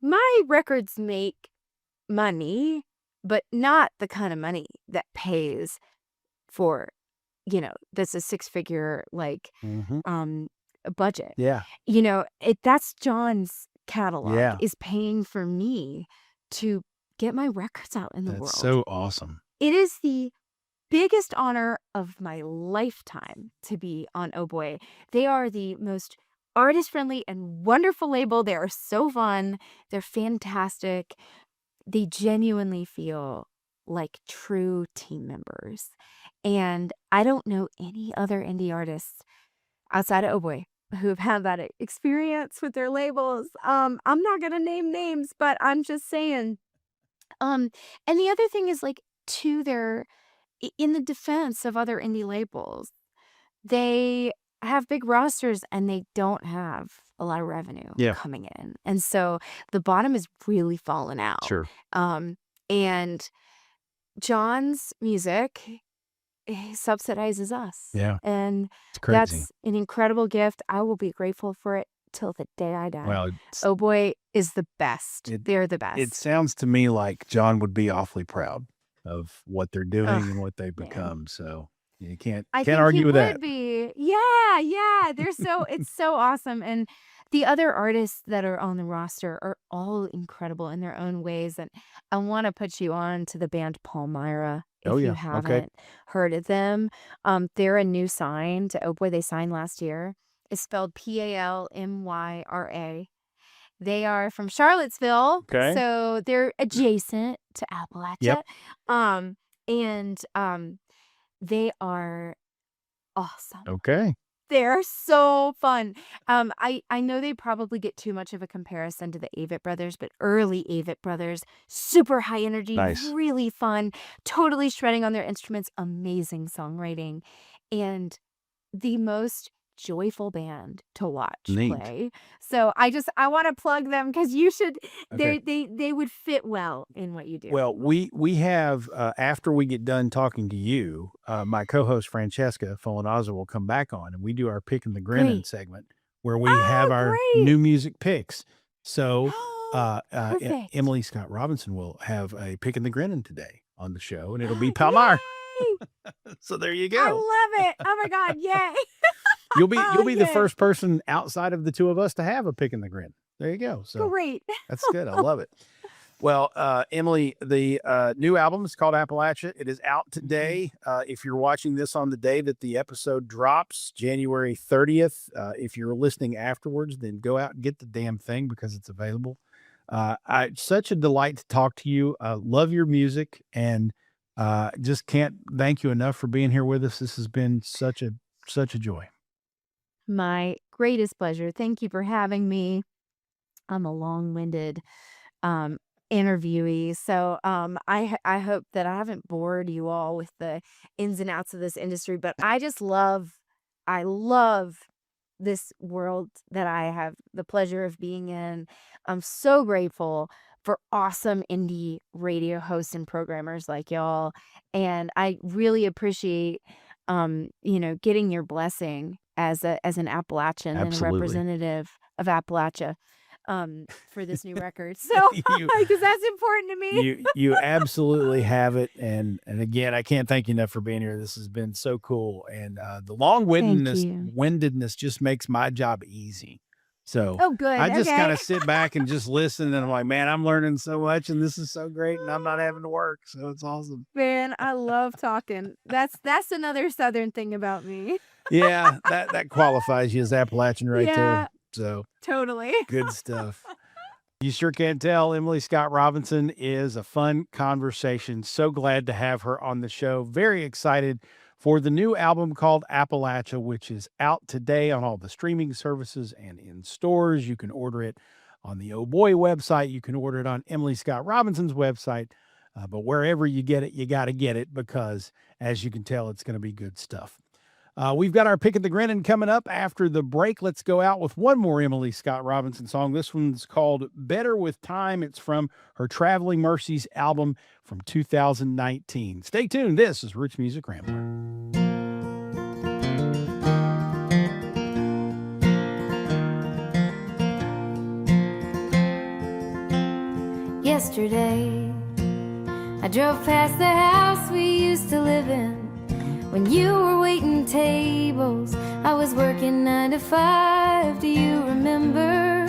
my records make money, but not the kind of money that pays for, that's a 6-figure like Mhm. budget. Yeah. That's John's catalog Yeah. is paying for me to get my records out in the That's world. so awesome. It is the biggest honor of my lifetime to be on Oh Boy. They are the most artist-friendly and wonderful label. They are so fun. They're fantastic. They genuinely feel like true team members. And I don't know any other indie artists outside of Oh Boy who have had that experience with their labels. I'm not gonna name names, but I'm just saying. And the other thing is like to their in the defense of other indie labels, they have big rosters and they don't have a lot of revenue Yeah. coming in. And so the bottom is really fallen out. Sure. And John's music subsidizes us. Yeah. And It's crazy. that's an incredible gift. I will be grateful for it till the day I die. Well, Oh Boy is the best. It- They're the best. it sounds to me like John would be awfully proud of what they're doing Ugh, and what they've man. become. So you can't I think argue he with would that. be. Yeah. They're so it's so awesome. And the other artists that are on the roster are all incredible in their own ways. And I want to put you on to the band Palmyra if Oh, yeah. you Okay. haven't heard of them. They're a new sign to Oh Boy. They signed last year. It's spelled Palmyra. They are from Charlottesville. Okay. So they're adjacent to Appalachia. Yep. They are awesome. Okay. They're so fun. I know they probably get too much of a comparison to the Avett Brothers, but early Avett Brothers, super high energy, Nice. really fun, totally shredding on their instruments, amazing songwriting, and the most joyful band to watch Neat. play. So I want to plug them because you should. Okay. They would fit well in what you do. Well, we have after we get done talking to you, my co-host Francesca Folinaza will come back on, and we do our Pickin' the Grinnin Great. segment where we have our Great. new music picks. So Perfect. Emily Scott Robinson will have a Pickin' the Grinnin today on the show, and it'll be Palmar. Yay! So there you I go. love it. Oh my God. Yay. You'll be the Yay. first person outside of the two of us to have a Pickin' the Grin. There you go. So Great. that's good. I love it. Well, Emily, the new album is called Appalachia. It is out today. If you're watching this on the day that the episode drops, January 30th, if you're listening afterwards, then go out and get the damn thing because it's available. It's such a delight to talk to you. Love your music, and just can't thank you enough for being here with us. This has been such a joy. My greatest pleasure. Thank you for having me. I'm a long-winded interviewee, so I hope that I haven't bored you all with the ins and outs of this industry, but I love this world that I have the pleasure of being in. I'm so grateful for awesome indie radio hosts and programmers like y'all, and I really appreciate getting your blessing as an Appalachian and a Absolutely. representative of Appalachia for this new record. So because that's important to me. You absolutely have it, and again, I can't thank you enough for being here. This has been so cool, and the windedness just makes my job easy. So Oh, good. I just Okay. kind of sit back and just listen, and I'm like, man, I'm learning so much, and this is so great, and I'm not having to work, so it's awesome. Man, I love talking. That's another Southern thing about me. Yeah, that qualifies you as Appalachian right Yeah. there. So Totally. good stuff. You sure can't tell. Emily Scott Robinson is a fun conversation. So glad to have her on the show. Very excited for the new album called Appalachia, which is out today on all the streaming services and in stores. You can order it on the Oh Boy website. You can order it on Emily Scott Robinson's website. But wherever you get it, you got to get it because, as you can tell, it's going to be good stuff. We've got our Pickin' the Grinnin' coming up after the break. Let's go out with one more Emily Scott Robinson song. This one's called Better With Time. It's from her Traveling Mercies album from 2019. Stay tuned. This is Roots Music Rambler. Yesterday, I drove past the house we used to live in. When you were waiting tables, I was working 9 to 5. Do you remember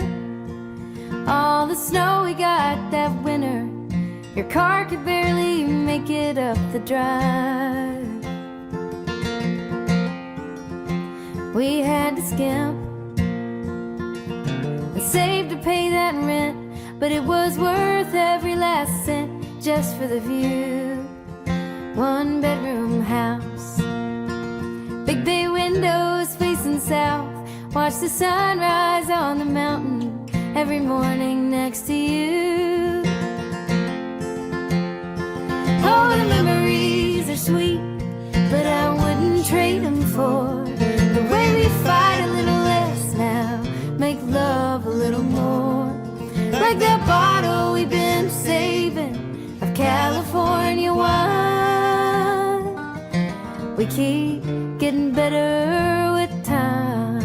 all the snow we got that winter? Your car could barely make it up the drive. We had to skimp and save to pay that rent, but it was worth every last cent just for the view. 1-bedroom house, big bay windows facing south. Watch the sunrise on the mountain every morning next to you. Oh, the memories are sweet, but I wouldn't trade them for the way we fight a little less now, make love a little more. Like that bottle we've been saving of California wine. We keep getting better with time.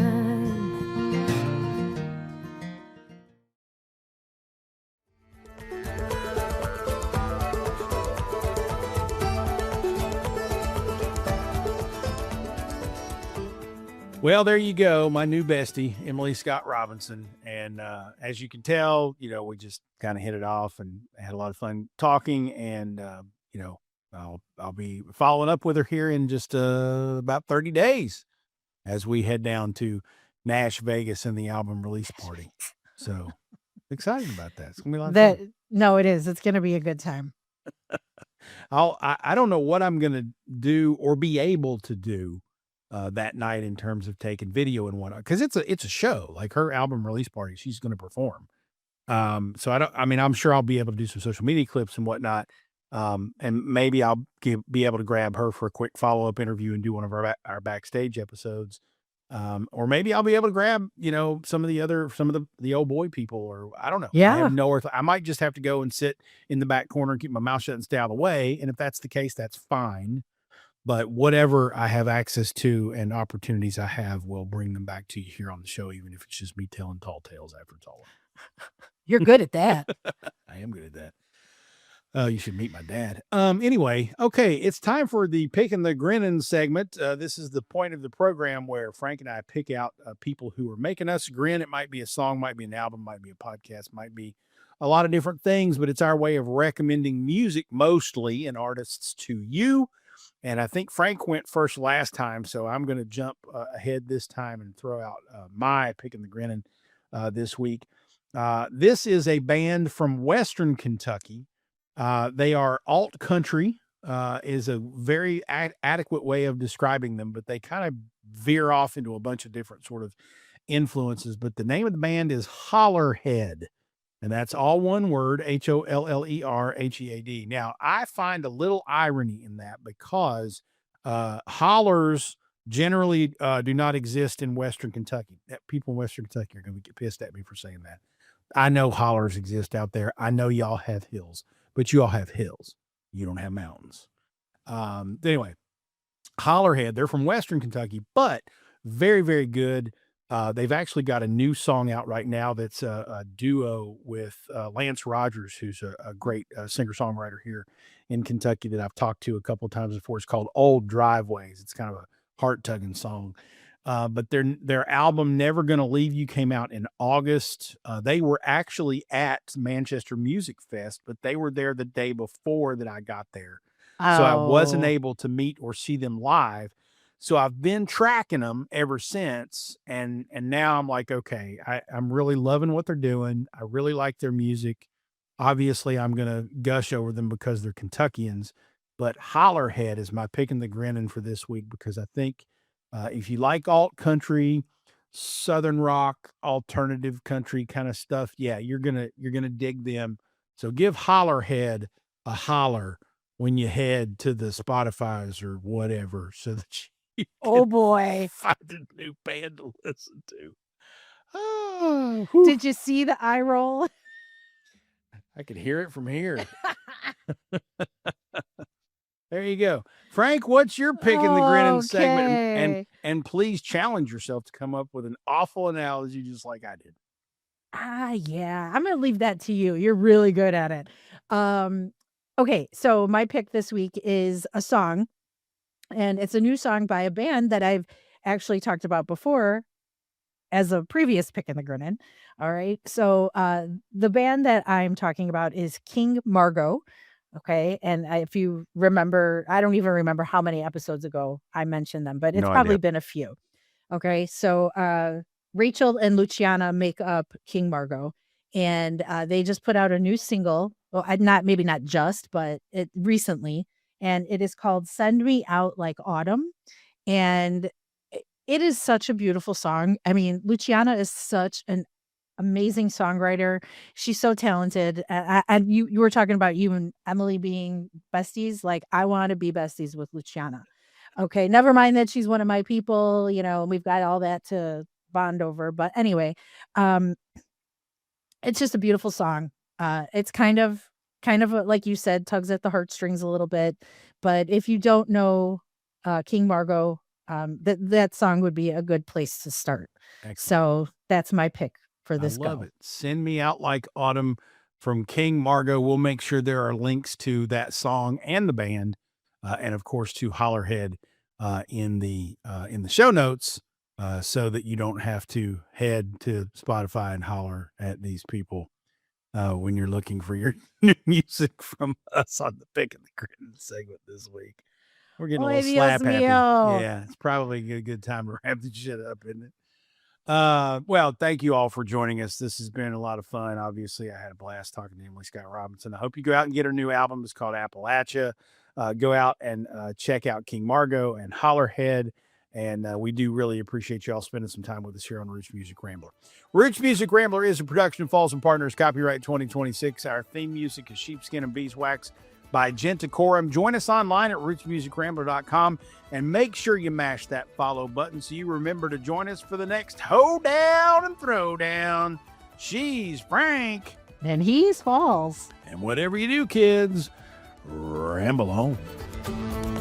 Well, there you go. My new bestie, Emily Scott Robinson. And as you can tell, we just kind of hit it off and had a lot of fun talking. And, I'll be following up with her here in just about 30 days as we head down to Nash Vegas and the album release party. So excited about that. It's going to be a lot of fun. No, it is. It's going to be a good time. I don't know what I'm going to do or be able to do that night in terms of taking video and whatnot, because it's a show, like her album release party. She's going to perform. So I'm sure I'll be able to do some social media clips and whatnot. And maybe I'll be able to grab her for a quick follow-up interview and do one of our backstage episodes. Or maybe I'll be able to grab, some of the old boy people, or I don't know. I have Yeah. no earth. I might just have to go and sit in the back corner and keep my mouth shut and stay out of the way. And if that's the case, that's fine. But whatever I have access to and opportunities I have, will bring them back to you here on the show, even if it's just me telling tall tales after it's all You're good at that. over. I am good at that. You should meet my dad. Anyway, okay, it's time for the Pickin' the Grinnin segment. This is the point of the program where Frank and I pick out people who are making us grin. It might be a song, might be an album, might be a podcast, might be a lot of different things, but it's our way of recommending music mostly and artists to you. And I think Frank went first last time, so I'm going to jump ahead this time and throw out my Pickin' the Grinnin this week. This is a band from Western Kentucky. They are alt country, is a very adequate way of describing them, but they kind of veer off into a bunch of different sort of influences. But the name of the band is Hollerhead, and that's all one word, Hollerhead. Now, I find a little irony in that because hollers generally do not exist in Western Kentucky. People in Western Kentucky are going to get pissed at me for saying that. I know hollers exist out there. I know y'all have hills, but you all have hills. You don't have mountains. Anyway, Hollerhead, they're from Western Kentucky, but very, very good. They've actually got a new song out right now that's a duo with Lance Rogers, who's a great singer-songwriter here in Kentucky that I've talked to a couple of times before. It's called Old Driveways. It's kind of a heart-tugging song. But their album Never Gonna Leave You came out in August. They were actually at Manchester Music Fest, but they were there the day before that I got there. So I wasn't Oh. able to meet or see them live. So I've been tracking them ever since. And now I'm like, okay, I'm really loving what they're doing. I really like their music. Obviously, I'm going to gush over them because they're Kentuckians, but Hollerhead is my Pickin' the Grinnin' for this week, because I think if you like alt country, southern rock, alternative country kind of stuff, yeah, you're gonna dig them. So give Hollerhead a holler when you head to the Spotify's or whatever, so that you Oh can boy. find a new band to listen to. Oh, whew. Did you see the eye roll? I could hear it from here. There you go. Frank, what's your Pickin' the Grinnin' segment? Okay. And please challenge yourself to come up with an awful analogy just like I did. Yeah. I'm gonna leave that to you. You're really good at it. Okay, so my pick this week is a song, and it's a new song by a band that I've actually talked about before as a previous pick in the Grinnin. All right. So the band that I'm talking about is King Margot. Okay. And if you remember, I don't even remember how many episodes ago I mentioned them, but it's No probably idea. been a few. Okay. So Rachel and Luciana make up King Margot, and they just put out a new single. Well, maybe not just, but it recently, and it is called Send Me Out Like Autumn. And it is such a beautiful song. I mean, Luciana is such an amazing songwriter. She's so talented. And you were talking about you and Emily being besties. Like, I want to be besties with Luciana. Okay, never mind that she's one of my people, and we've got all that to bond over. But anyway, um, it's just a beautiful song. It's like you said, tugs at the heartstrings a little bit. But if you don't know King Margot, that song would be a good place to start. Excellent. So that's my pick for this I love go. it. Send Me Out Like Autumn from King Margot. We'll make sure there are links to that song and the band, and of course to Hollerhead in the show notes, so that you don't have to head to Spotify and holler at these people when you're looking for your new music from us on the Pick and the Grin segment this week. We're getting a Ay, little Dios slap happy. mío. Yeah, it's probably a good time to wrap the shit up, isn't it? Well, thank you all for joining us. This has been a lot of fun. Obviously, I had a blast talking to Emily Scott Robinson. I hope you go out and get her new album. It's called Appalachia. Go out and check out King Margot and Hollerhead. And we do really appreciate y'all spending some time with us here on Roots Music Rambler. Roots Music Rambler is a production of Falls and Partners, copyright 2026. Our theme music is Sheepskin and Beeswax by Genticorum. Join us online at rootsmusicrambler.com and make sure you mash that follow button so you remember to join us for the next Hoe-Down and Throwdown. She's Frank. And he's Falls. And whatever you do, kids, ramble on.